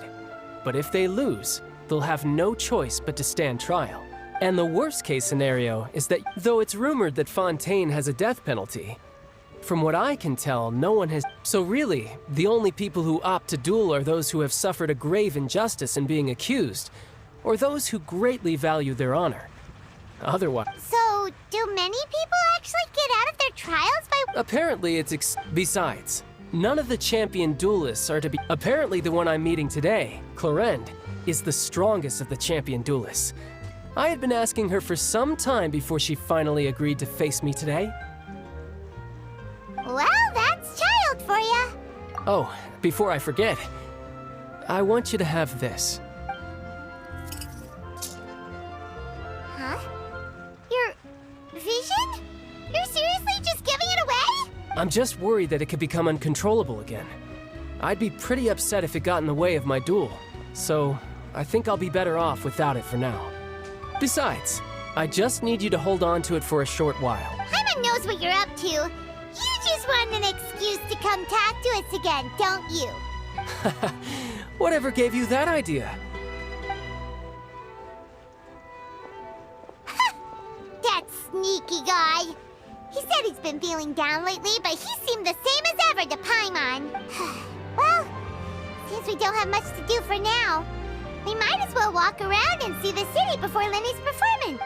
N: But if they lose, they'll have no choice but to stand trial. And the worst-case scenario is that, though it's rumored that Fontaine has a death penalty, from what I can tell, no one has... So really, the only people who opt to duel are those who have suffered a grave injustice in being accused, or those who greatly value their honor. Otherwise...
A: So, do many people actually get out of their trials by...
N: Apparently it's Besides, none of the champion duelists are to be... Apparently the one I'm meeting today, Clorinde, is the strongest of the champion duelists. I had been asking her for some time before she finally agreed to face me today.
A: Well, that's child for ya.
N: Oh, before I forget, I want you to have this.
A: Huh? Your vision? You're seriously just giving it away?
N: I'm just worried that it could become uncontrollable again. I'd be pretty upset if it got in the way of my duel, so I think I'll be better off without it for now. Besides, I just need you to hold on to it for a short while.
A: Paimon knows what you're up to. You just want an excuse to come talk to us again, don't you?
N: Whatever gave you that idea?
A: That sneaky guy. He said he's been feeling down lately, but he seemed the same as ever to Paimon. Well, since we don't have much to do for now, we might as well walk around and see the city before Lenny's performance.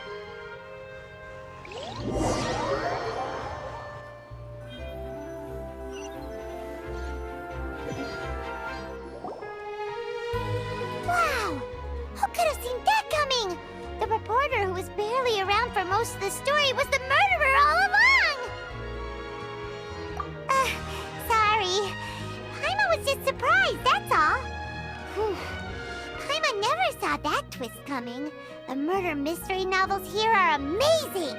A: Wow! Who could have seen that coming? The reporter who was barely around for most of the story was the murderer all along! Sorry. Paimon was just surprised, that's all. Paimon never saw that twist coming. The murder mystery novels here are amazing!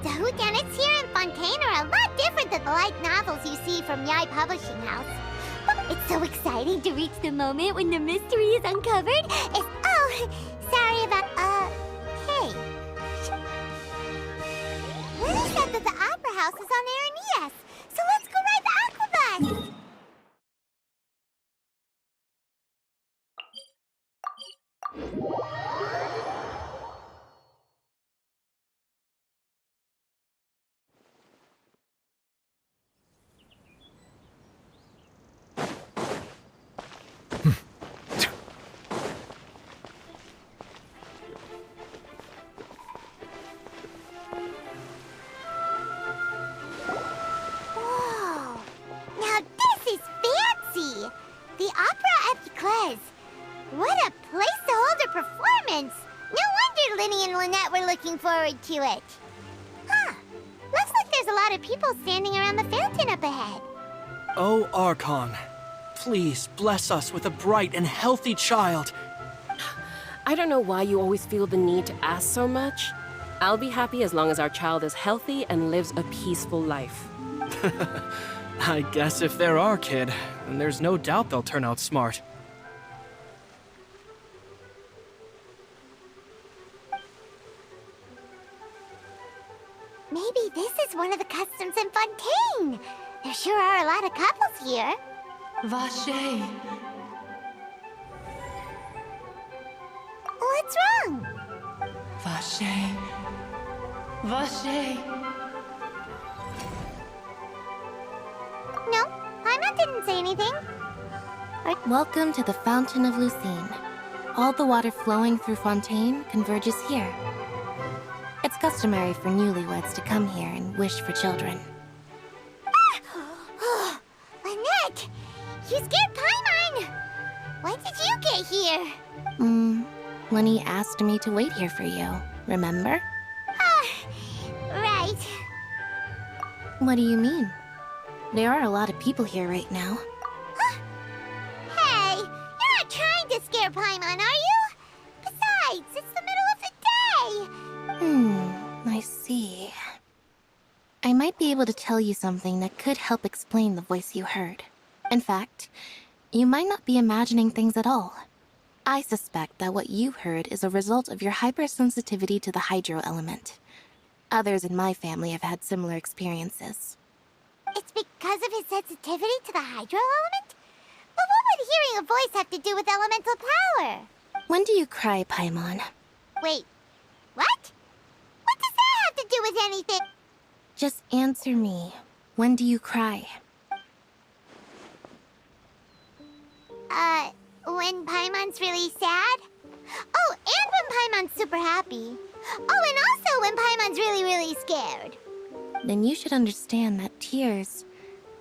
A: The whodunits here in Fontaine are a lot different than the light novels you see from Yai Publishing House. It's so exciting to reach the moment when the mystery is uncovered. Oh, sorry about, hey. Lily said that the Opera House is on Aeneas, so let's go ride the Aquabus! a place to hold a performance. No wonder Linny and Lynette were looking forward to it. Huh. Looks like there's a lot of people standing around the fountain up ahead.
O: Oh, Archon, please bless us with a bright and healthy child.
P: I don't know why you always feel the need to ask so much. I'll be happy as long as our child is healthy and lives a peaceful life.
O: I guess if they're our kid, then there's no doubt they'll turn out smart.
A: Maybe this is one of the customs in Fontaine. There sure are a lot of couples here.
Q: Vache.
A: What's wrong?
Q: Vache. Vache.
A: No, Paimon didn't say anything.
B: Welcome to the Fountain of Lucine. All the water flowing through Fontaine converges here. It's customary for newlyweds to come here and wish for children.
A: Ah! Lynette! You scared Paimon! When did you get here?
B: Lenny asked me to wait here for you, remember?
A: Right.
B: What do you mean? There are a lot of people here right now.
A: Hey, you're not trying to scare Paimon, are you? Besides, it's the middle of the day.
B: I see. I might be able to tell you something that could help explain the voice you heard. In fact, you might not be imagining things at all. I suspect that what you heard is a result of your hypersensitivity to the hydro element. Others in my family have had similar experiences.
A: It's because of his sensitivity to the hydro element? But what would hearing a voice have to do with elemental power?
B: When do you cry, Paimon?
A: Wait, what? What does that have to do with anything?
B: Just answer me. When do you cry?
A: When Paimon's really sad? Oh, and when Paimon's super happy. Oh, and also when Paimon's really, really scared.
B: Then you should understand that tears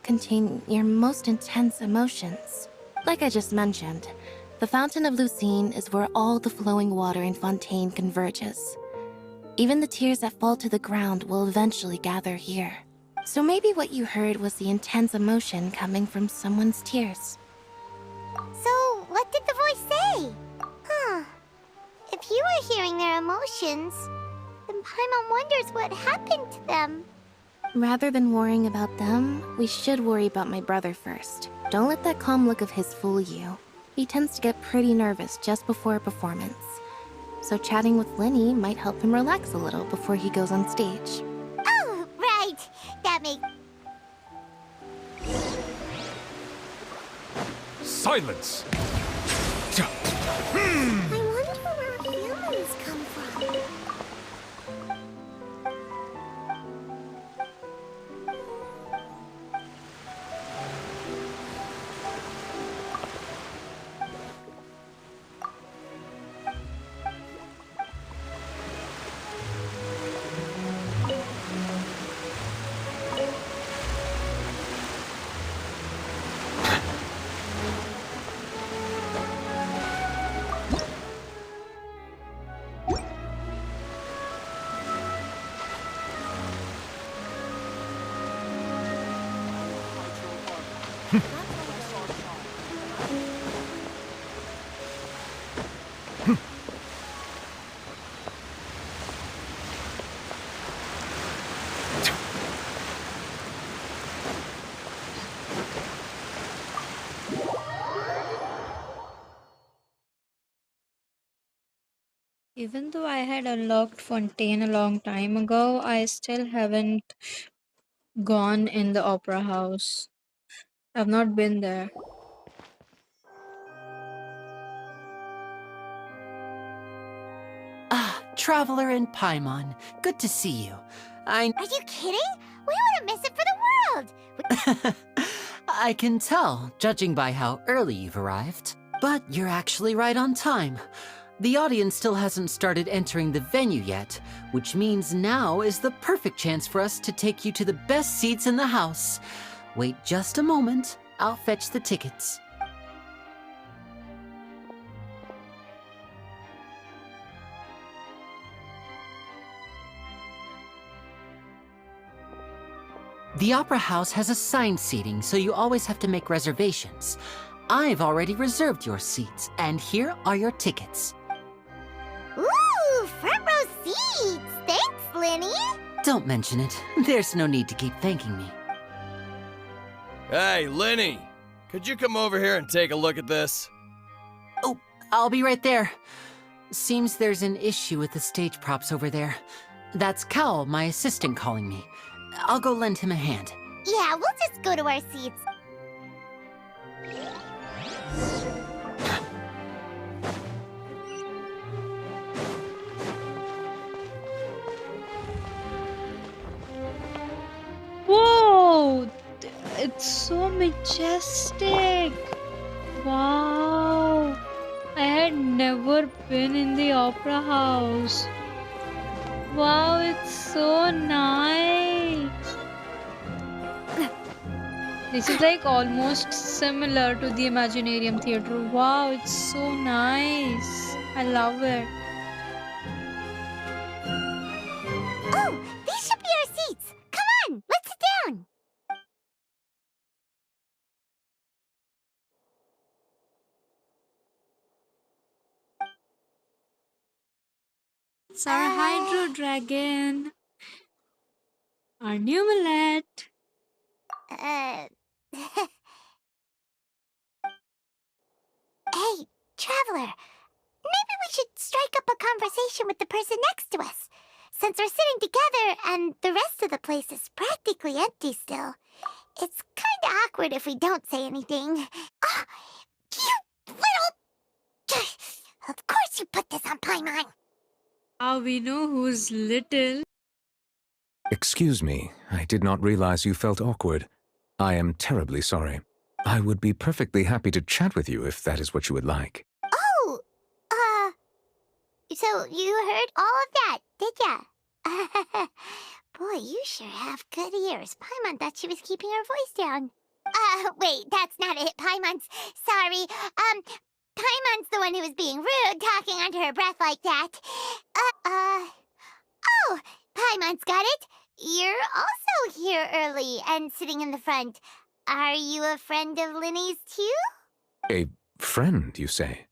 B: contain your most intense emotions. Like I just mentioned, the Fountain of Lucine is where all the flowing water in Fontaine converges. Even the tears that fall to the ground will eventually gather here. So maybe what you heard was the intense emotion coming from someone's tears.
A: So, what did the voice say? Huh. If you were hearing their emotions, then Paimon wonders what happened to them.
B: Rather than worrying about them, we should worry about my brother first. Don't let that calm look of his fool you. He tends to get pretty nervous just before a performance. So chatting with Linny might help him relax a little before he goes on stage.
A: Oh, right. That makes...
H: Silence!
A: I wonder where humans come from.
E: Even though I had unlocked Fontaine a long time ago, I still haven't gone in the opera house. I've not been there.
C: Traveler in Paimon, good to see you.
A: Are you kidding? We wouldn't miss it for the world!
C: I can tell, judging by how early you've arrived. But you're actually right on time. The audience still hasn't started entering the venue yet, which means now is the perfect chance for us to take you to the best seats in the house. Wait just a moment, I'll fetch the tickets. The Opera House has assigned seating, so you always have to make reservations. I've already reserved your seats, and here are your tickets.
A: Ooh, front row seats! Thanks, Linny!
C: Don't mention it. There's no need to keep thanking me.
R: Hey, Linny! Could you come over here and take a look at this?
C: Oh, I'll be right there. Seems there's an issue with the stage props over there. That's Cal, my assistant, calling me. I'll go lend him a hand.
A: Yeah, we'll just go to our seats.
E: Whoa! It's so majestic! Wow! I had never been in the opera house. Wow, it's so nice! This is like almost similar to the Imaginarium Theatre. Wow, it's so nice. I love it.
A: Oh, these should be our seats. Come on, let's sit down.
E: It's our Hydro Dragon. Our new millet.
A: Hey, Traveler. Maybe we should strike up a conversation with the person next to us. Since we're sitting together and the rest of the place is practically empty still, it's kinda awkward if we don't say anything. Oh, you little... Of course you put this on Paimon.
E: We know who's little.
S: Excuse me, I did not realize you felt awkward. I am terribly sorry. I would be perfectly happy to chat with you if that is what you would like.
A: Oh, so you heard all of that, did ya? Boy, you sure have good ears. Paimon thought she was keeping her voice down. Wait, that's not it, Paimon's. Sorry. Paimon's the one who was being rude, talking under her breath like that. Oh, Paimon's got it. You're also here early and sitting in the front. Are you a friend of Linny's too?
S: A friend, you say?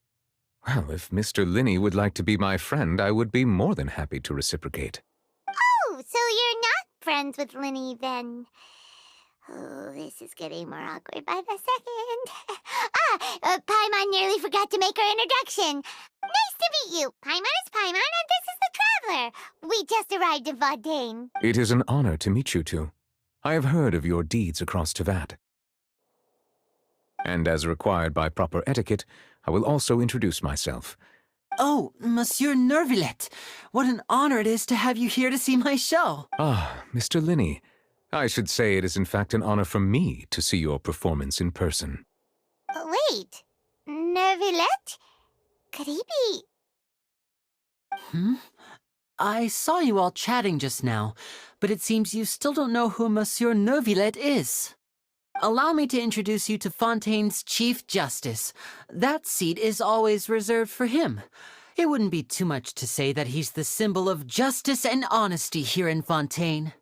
S: Well, if Mr. Linny would like to be my friend, I would be more than happy to reciprocate.
A: Oh, so you're not friends with Linny then? Oh, this is getting more awkward by the second. Paimon nearly forgot to make her introduction. Nice to meet you. Paimon is Paimon, and this is the Traveler. We just arrived in Fontaine.
S: It is an honor to meet you two. I have heard of your deeds across Tevat. And as required by proper etiquette, I will also introduce myself.
C: Oh, Monsieur Nervillet. What an honor it is to have you here to see my show.
S: Ah, Mr. Linny. I should say it is in fact an honor for me to see your performance in person.
A: Wait, Nervillet? Could he be...
C: I saw you all chatting just now, but it seems you still don't know who Monsieur Nervillet is. Allow me to introduce you to Fontaine's Chief Justice. That seat is always reserved for him. It wouldn't be too much to say that he's the symbol of justice and honesty here in Fontaine.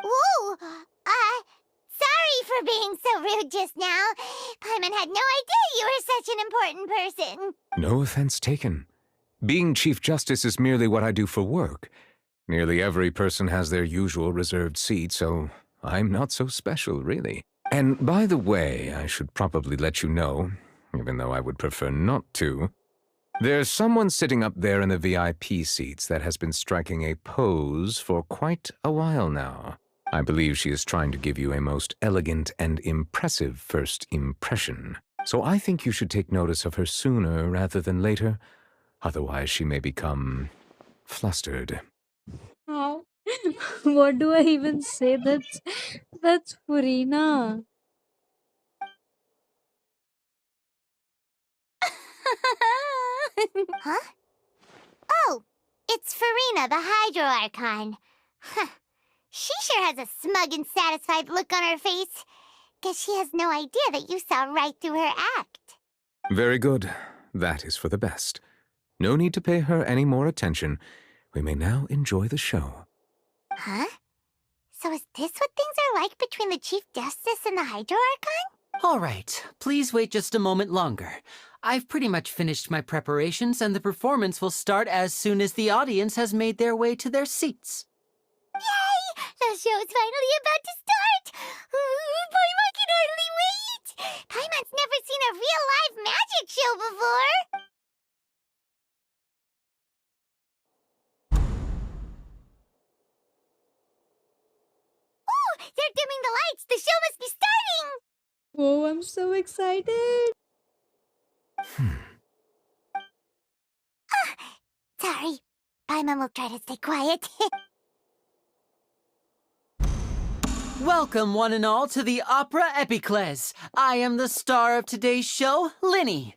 A: Whoa! Sorry for being so rude just now. Paimon had no idea you were such an important person.
S: No offense taken. Being Chief Justice is merely what I do for work. Nearly every person has their usual reserved seat, so I'm not so special, really. And by the way, I should probably let you know, even though I would prefer not to, there's someone sitting up there in the VIP seats that has been striking a pose for quite a while now. I believe she is trying to give you a most elegant and impressive first impression. So I think you should take notice of her sooner rather than later. Otherwise, she may become flustered.
E: How? What do I even say? That's Furina.
A: Huh? Oh, it's Furina, the Hydro Archon. Huh. She sure has a smug and satisfied look on her face. Guess she has no idea that you saw right through her act.
S: Very good. That is for the best. No need to pay her any more attention. We may now enjoy the show.
A: Huh? So is this what things are like between the Chief Justice and the Hydro Archon?
C: All right, please wait just a moment longer. I've pretty much finished my preparations, and the performance will start as soon as the audience has made their way to their seats.
A: Yay! The show's finally about to start! Paimon can hardly wait! Paimon's never seen a real live magic show before! Ooh! They're dimming the lights! The show must be starting!
E: Oh, I'm so excited.
A: Sorry. Paimon will try to stay quiet.
C: Welcome, one and all, to the Opera Epiclese. I am the star of today's show, Linny.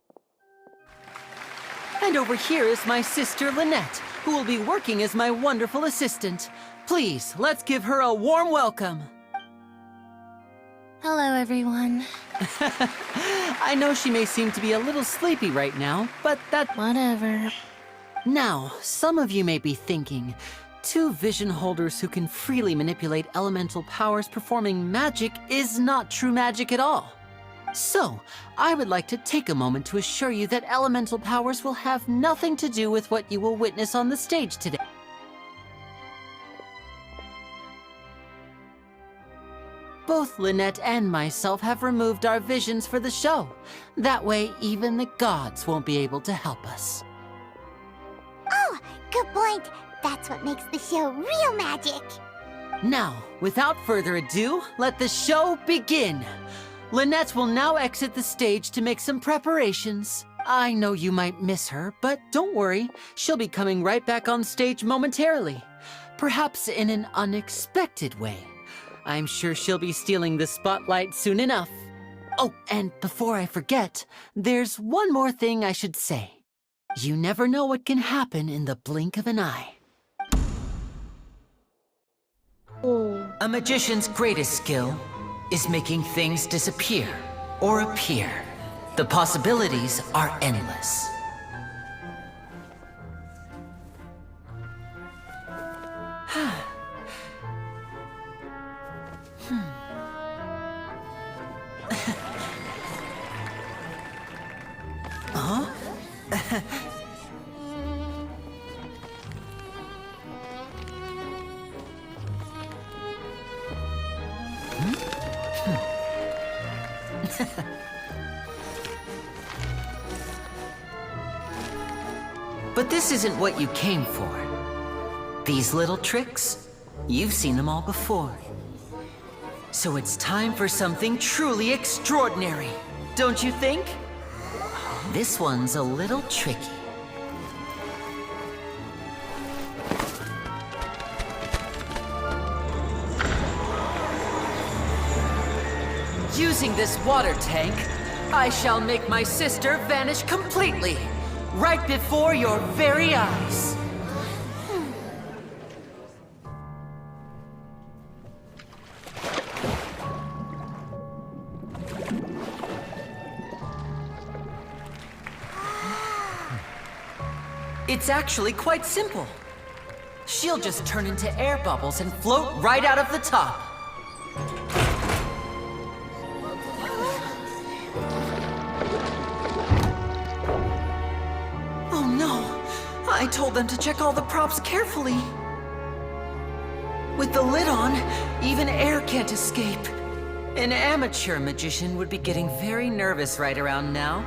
C: And over here is my sister, Lynette, who will be working as my wonderful assistant. Please, let's give her a warm welcome.
B: Hello, everyone.
C: I know she may seem to be a little sleepy right now, but that...
B: Whatever.
C: Now, some of you may be thinking, two vision holders who can freely manipulate elemental powers performing magic is not true magic at all. So, I would like to take a moment to assure you that elemental powers will have nothing to do with what you will witness on the stage today. Both Lynette and myself have removed our visions for the show. That way, even the gods won't be able to help us.
A: Oh, good point. That's what makes the show real magic.
C: Now, without further ado, let the show begin. Lynette will now exit the stage to make some preparations. I know you might miss her, but don't worry. She'll be coming right back on stage momentarily. Perhaps in an unexpected way. I'm sure she'll be stealing the spotlight soon enough. Oh, and before I forget, there's one more thing I should say. You never know what can happen in the blink of an eye.
E: Oh.
C: A magician's greatest skill is making things disappear or appear. The possibilities are endless. Huh? But this isn't what you came for. These little tricks, you've seen them all before. So it's time for something truly extraordinary, don't you think? This one's a little tricky. Using this water tank, I shall make my sister vanish completely, right before your very eyes. It's actually quite simple. She'll just turn into air bubbles and float right out of the top. Oh no! I told them to check all the props carefully. With the lid on, even air can't escape. An amateur magician would be getting very nervous right around now.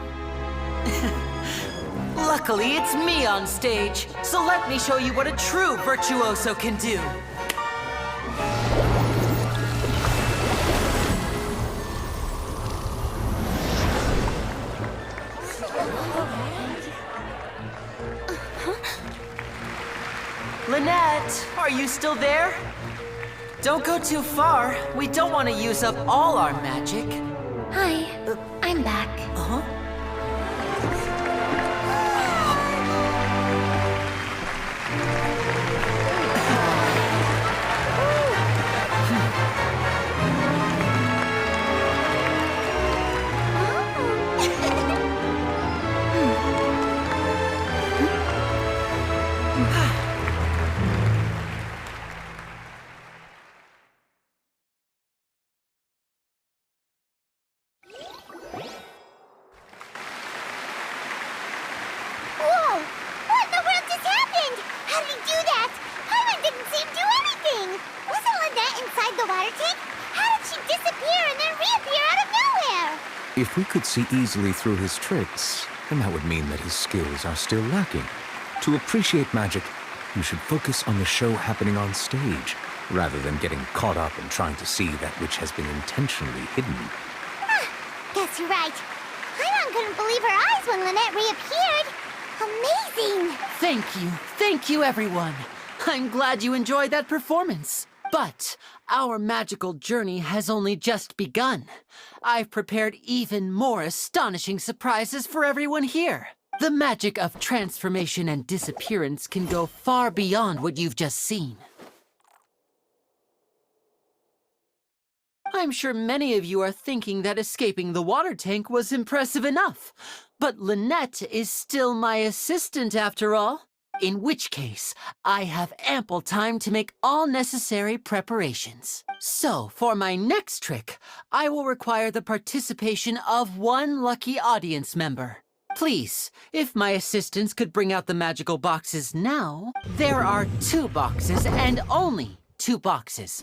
C: Luckily, it's me on stage, so let me show you what a true virtuoso can do. Lynette, are you still there? Don't go too far. We don't want to use up all our magic.
B: Hi, I'm back.
C: Uh-huh.
A: the water tank? How did she disappear and then reappear out of nowhere?
S: If we could see easily through his tricks, then that would mean that his skills are still lacking. To appreciate magic, you should focus on the show happening on stage, rather than getting caught up in trying to see that which has been intentionally hidden.
A: Guess you're right. Paimon couldn't believe her eyes when Lynette reappeared. Amazing!
C: Thank you everyone. I'm glad you enjoyed that performance. But our magical journey has only just begun. I've prepared even more astonishing surprises for everyone here. The magic of transformation and disappearance can go far beyond what you've just seen. I'm sure many of you are thinking that escaping the water tank was impressive enough. But Lynette is still my assistant after all. In which case, I have ample time to make all necessary preparations. So, for my next trick, I will require the participation of one lucky audience member. Please, if my assistants could bring out the magical boxes now. There are 2 boxes and only 2 boxes.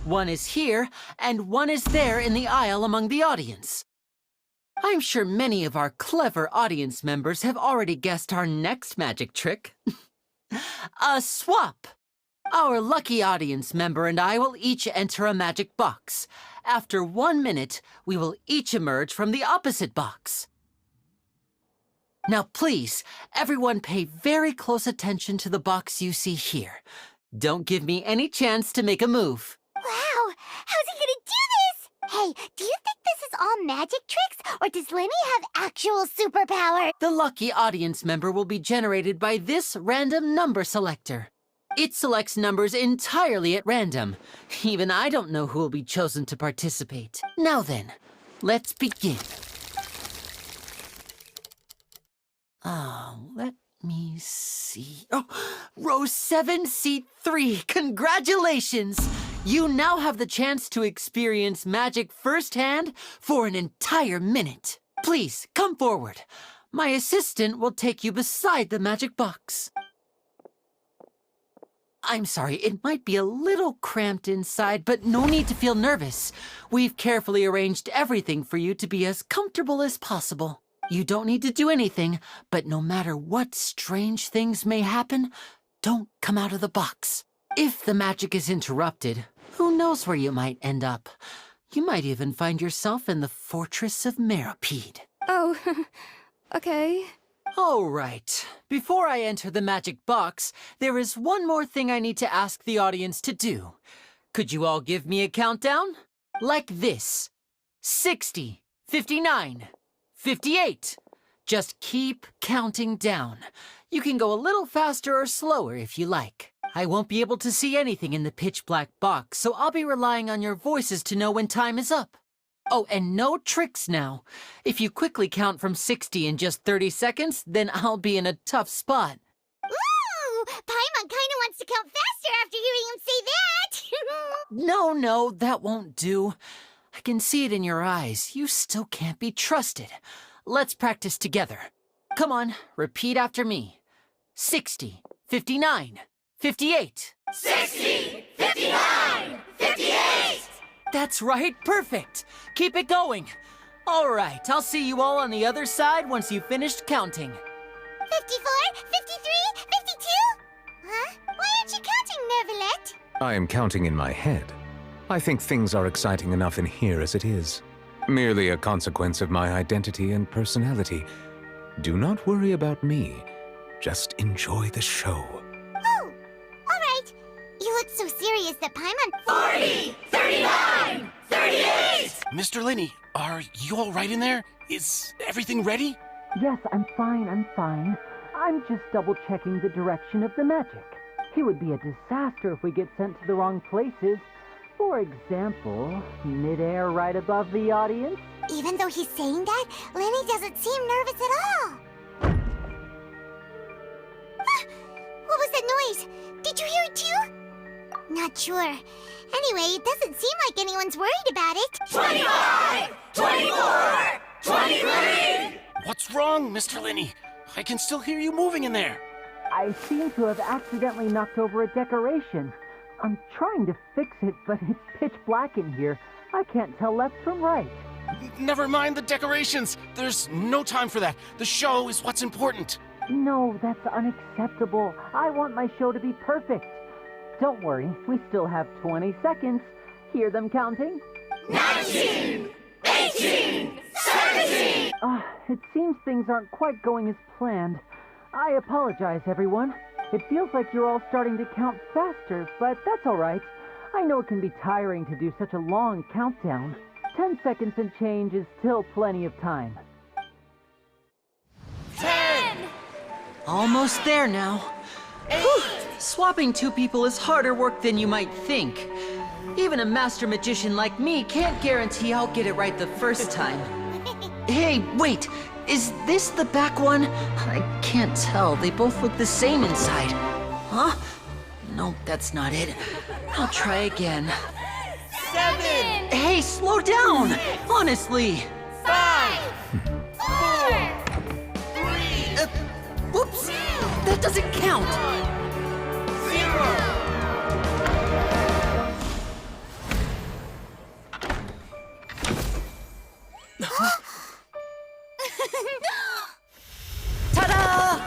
C: One is here, and one is there in the aisle among the audience. I'm sure many of our clever audience members have already guessed our next magic trick. A swap! Our lucky audience member and I will each enter a magic box. After 1 minute, we will each emerge from the opposite box. Now please, everyone pay very close attention to the box you see here. Don't give me any chance to make a move.
A: Wow! How's he gonna do this? Hey, do you think this is all magic tricks, or does Lenny have actual superpower?
C: The lucky audience member will be generated by this random number selector. It selects numbers entirely at random. Even I don't know who will be chosen to participate. Now then, let's begin. Let me see. Oh, row 7, seat 3. Congratulations! You now have the chance to experience magic firsthand for an entire minute. Please, come forward. My assistant will take you beside the magic box. I'm sorry, it might be a little cramped inside, but no need to feel nervous. We've carefully arranged everything for you to be as comfortable as possible. You don't need to do anything, but no matter what strange things may happen, don't come out of the box. If the magic is interrupted, who knows where you might end up? You might even find yourself in the Fortress of Meropide.
F: Oh, okay.
C: All right. Before I enter the magic box, there is one more thing I need to ask the audience to do. Could you all give me a countdown? Like this. 60, 59, 58. Just keep counting down. You can go a little faster or slower if you like. I won't be able to see anything in the pitch-black box, so I'll be relying on your voices to know when time is up. Oh, and no tricks now. If you quickly count from 60 in just 30 seconds, then I'll be in a tough spot.
A: Ooh! Paimon kinda wants to count faster after hearing him say that!
C: No, that won't do. I can see it in your eyes. You still can't be trusted. Let's practice together. Come on, repeat after me. 60, 59, 58.
T: 60, 59, 58!
C: That's right, perfect. Keep it going. All right, I'll see you all on the other side once you've finished counting.
A: 54, 53, 52? Huh? Why aren't you counting, Nervalette?
S: I am counting in my head. I think things are exciting enough in here as it is. Merely a consequence of my identity and personality. Do not worry about me. Just enjoy the show.
A: Oh, all right. You look so serious that Paimon...
T: 40, 39, 38!
U: Mr. Linney, are you all right in there? Is everything ready?
C: Yes, I'm fine. I'm just double-checking the direction of the magic. It would be a disaster if we get sent to the wrong places. For example, mid-air right above the audience.
A: Even though he's saying that, Lenny doesn't seem nervous at all. What was that noise? Did you hear it too? Not sure. Anyway, it doesn't seem like anyone's worried about it.
T: 25, 24, 23!
U: What's wrong, Mr. Linney? I can still hear you moving in there.
C: I seem to have accidentally knocked over a decoration.
D: I'm trying to fix it, but it's pitch black in here. I can't tell left from right.
U: Never mind the decorations. There's no time for that. The show is what's important.
D: No, that's unacceptable. I want my show to be perfect. Don't worry, we still have 20 seconds. Hear them counting?
T: 19! 18! 17!
D: It seems things aren't quite going as planned. I apologize, everyone. It feels like you're all starting to count faster, but that's all right. I know it can be tiring to do such a long countdown. 10 seconds and change is still plenty of time.
T: 10!
V: Almost there now. Whew. Swapping two people is harder work than you might think. Even a master magician like me can't guarantee I'll get it right the first time. Hey, wait! Is this the back one? I can't tell. They both look the same inside. Huh? No, that's not it. I'll try again.
T: 7!
V: Hey, slow down! Honestly!
T: 5! 4! 3!
V: Whoops! That doesn't count!
T: 0!
V: Ta-da!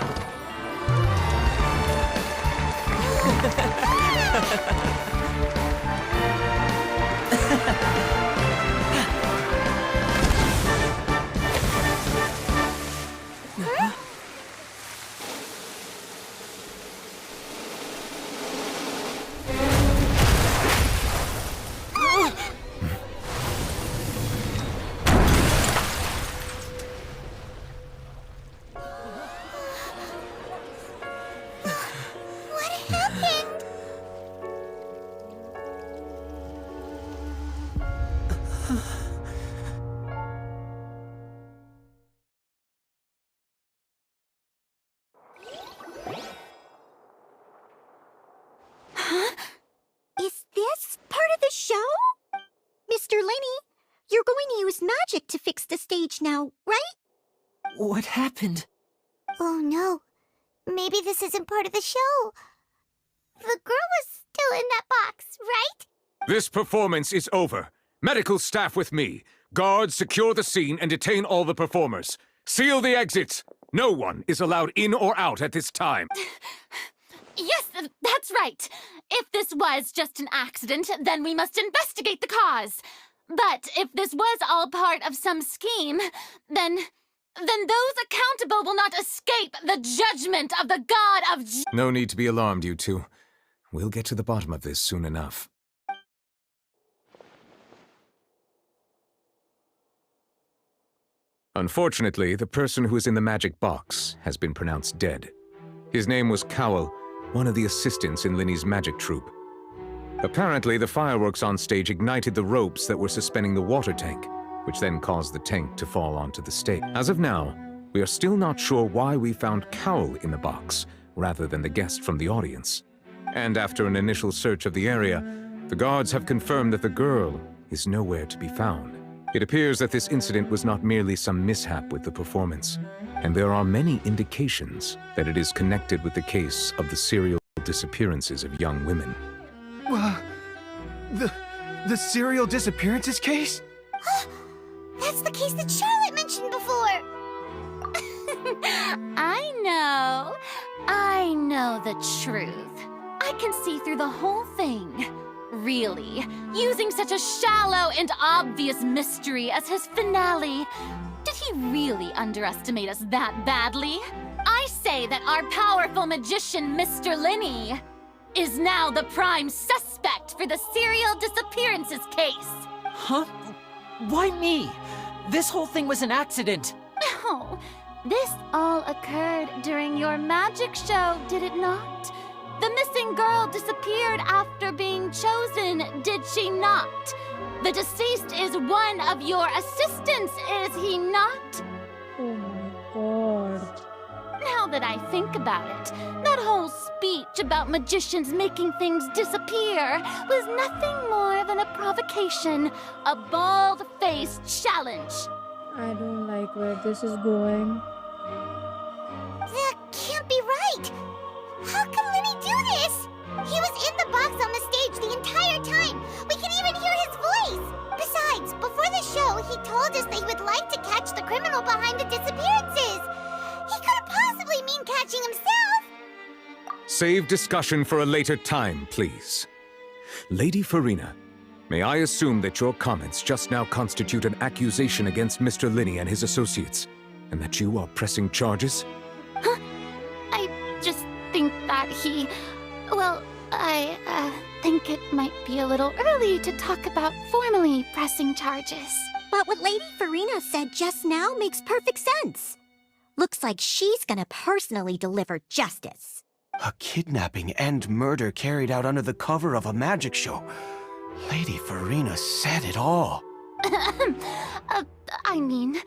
A: Is this part of the show? Mr. Lenny, you're going to use magic to fix the stage now, right?
V: What happened?
A: Oh no. Maybe this isn't part of the show. The girl was still in that box, right?
S: This performance is over. Medical staff with me. Guards, secure the scene and detain all the performers. Seal the exits. No one is allowed in or out at this time.
B: Yes, that's right. If this was just an accident, then we must investigate the cause. But if this was all part of some scheme, then those accountable will not escape the judgment of the god of...
S: No need to be alarmed, you two. We'll get to the bottom of this soon enough. Unfortunately, the person who is in the magic box has been pronounced dead. His name was Cowell, one of the assistants in Linny's magic troupe. Apparently, the fireworks on stage ignited the ropes that were suspending the water tank, which then caused the tank to fall onto the stage. As of now, we are still not sure why we found Cowell in the box, rather than the guest from the audience. And after an initial search of the area, the guards have confirmed that the girl is nowhere to be found. It appears that this incident was not merely some mishap with the performance, and there are many indications that it is connected with the case of the serial disappearances of young women.
W: The serial disappearances case?
A: That's the case that Charlotte mentioned before.
B: I know the truth. I can see through the whole thing. Really, using such a shallow and obvious mystery as his finale. Did he really underestimate us that badly? I say that our powerful magician, Mr. Linny, is now the prime suspect for the serial disappearances case.
V: Huh? Why me? This whole thing was an accident.
B: No, this all occurred during your magic show, did it not? The missing girl disappeared after being chosen, did she not? The deceased is one of your assistants, is he not?
E: Oh my god.
B: Now that I think about it, that whole speech about magicians making things disappear was nothing more than a provocation, a bald-faced challenge.
E: I don't like where this is going.
A: That can't be right. How can Linny do this? He was in the box on the stage the entire time. We can even hear his voice. Besides, before the show, he told us they would like to catch the criminal behind the disappearances. He couldn't possibly mean catching himself.
S: Save discussion for a later time, please. Lady Farina, may I assume that your comments just now constitute an accusation against Mr. Linney and his associates, and that you are pressing charges?
B: Huh? I just think that he... Well, I think it might be a little early to talk about formally pressing charges.
A: But what Lady Farina said just now makes perfect sense. Looks like she's gonna personally deliver justice.
R: A kidnapping and murder carried out under the cover of a magic show. Lady Farina said it all.
B: I mean,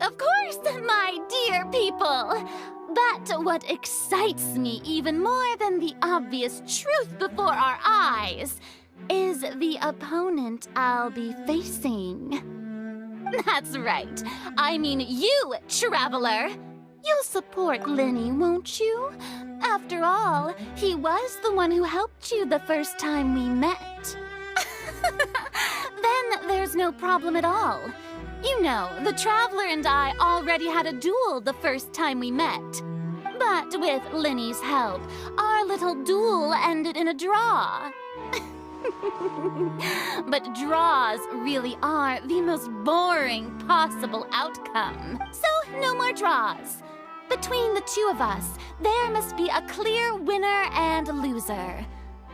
B: of course, my dear people. But what excites me even more than the obvious truth before our eyes is the opponent I'll be facing. That's right. I mean you, Traveler. You'll support Linney, won't you? After all, he was the one who helped you the first time we met. Then there's no problem at all. You know, the Traveler and I already had a duel the first time we met. But with Linney's help, our little duel ended in a draw. But draws really are the most boring possible outcome. So, no more draws. Between the two of us, there must be a clear winner and loser.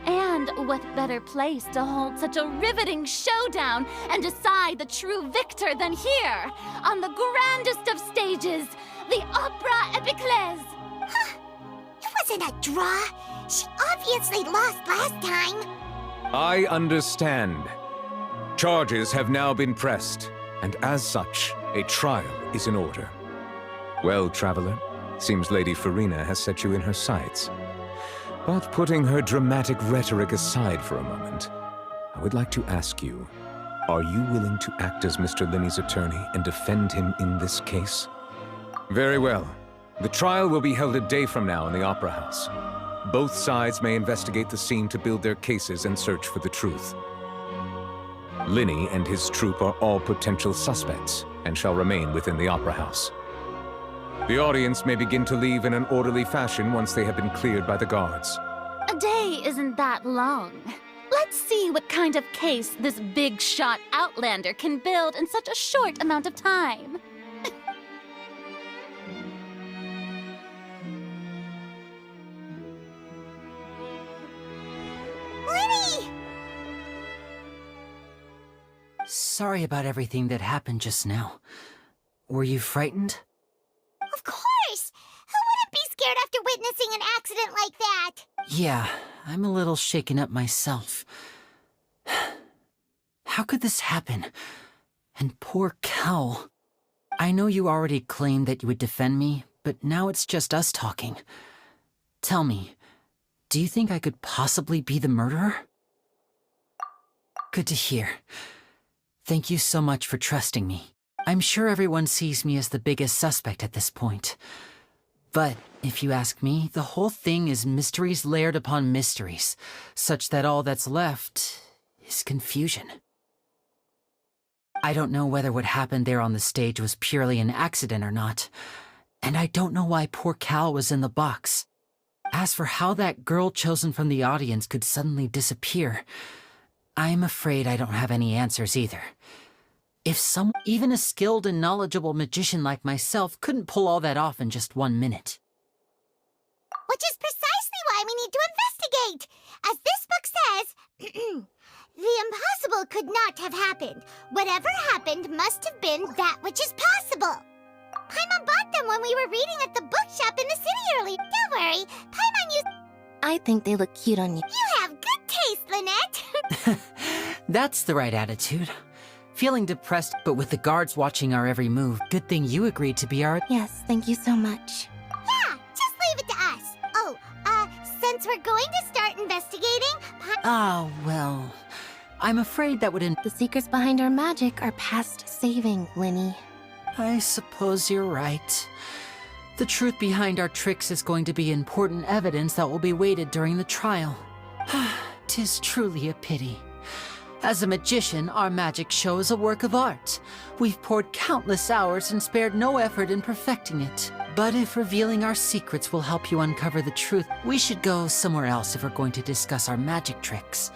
B: And what better place to hold such a riveting showdown and decide the true victor than here, on the grandest of stages, the Opera Epiclese.
A: Huh. It wasn't a draw. She obviously lost last time.
S: I understand. Charges have now been pressed, and as such, a trial is in order. Well, Traveler, seems Lady Farina has set you in her sights. But putting her dramatic rhetoric aside for a moment, I would like to ask you, are you willing to act as Mr. Linney's attorney and defend him in this case? Very well. The trial will be held a day from now in the Opera House. Both sides may investigate the scene to build their cases and search for the truth. Linney and his troupe are all potential suspects and shall remain within the Opera House. The audience may begin to leave in an orderly fashion once they have been cleared by the guards.
B: A day isn't that long. Let's see what kind of case this big-shot outlander can build in such a short amount of time.
A: Linney!
V: Sorry about everything that happened just now. Were you frightened?
A: Of course! Who wouldn't be scared after witnessing an accident like that?
V: Yeah, I'm a little shaken up myself. How could this happen? And poor Cal. I know you already claimed that you would defend me, but now it's just us talking. Tell me, do you think I could possibly be the murderer? Good to hear. Thank you so much for trusting me. I'm sure everyone sees me as the biggest suspect at this point. But if you ask me, the whole thing is mysteries layered upon mysteries, such that all that's left is confusion. I don't know whether what happened there on the stage was purely an accident or not, and I don't know why poor Cal was in the box. As for how that girl chosen from the audience could suddenly disappear, I'm afraid I don't have any answers either. If even a skilled and knowledgeable magician like myself couldn't pull all that off in just 1 minute.
A: Which is precisely why we need to investigate. As this book says, the impossible could not have happened. Whatever happened must have been that which is possible. Paimon bought them when we were reading at the bookshop in the city earlier. Don't worry, Paimon used...
B: I think they look cute on you.
A: You have good taste, Lynette.
V: That's the right attitude. Feeling depressed, but with the guards watching our every move. Good thing you agreed to be our...
B: Yes, thank you so much.
A: Yeah, just leave it to us. Oh, since we're going to start investigating...
V: Oh, well... I'm afraid that would...
B: The secrets behind our magic are past saving, Linney.
V: I suppose you're right. The truth behind our tricks is going to be important evidence that will be weighted during the trial. 'Tis truly a pity. As a magician, our magic show is a work of art. We've poured countless hours and spared no effort in perfecting it. But if revealing our secrets will help you uncover the truth, we should go somewhere else if we're going to discuss our magic tricks.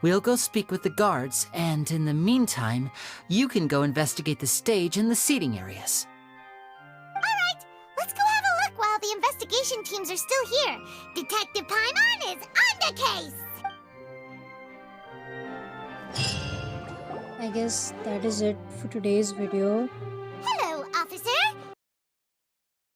V: We'll go speak with the guards, and in the meantime, you can go investigate the stage and the seating areas.
A: Alright, let's go have a look while the investigation teams are still here. Detective Paimon is on the case!
E: I guess that is it for today's video.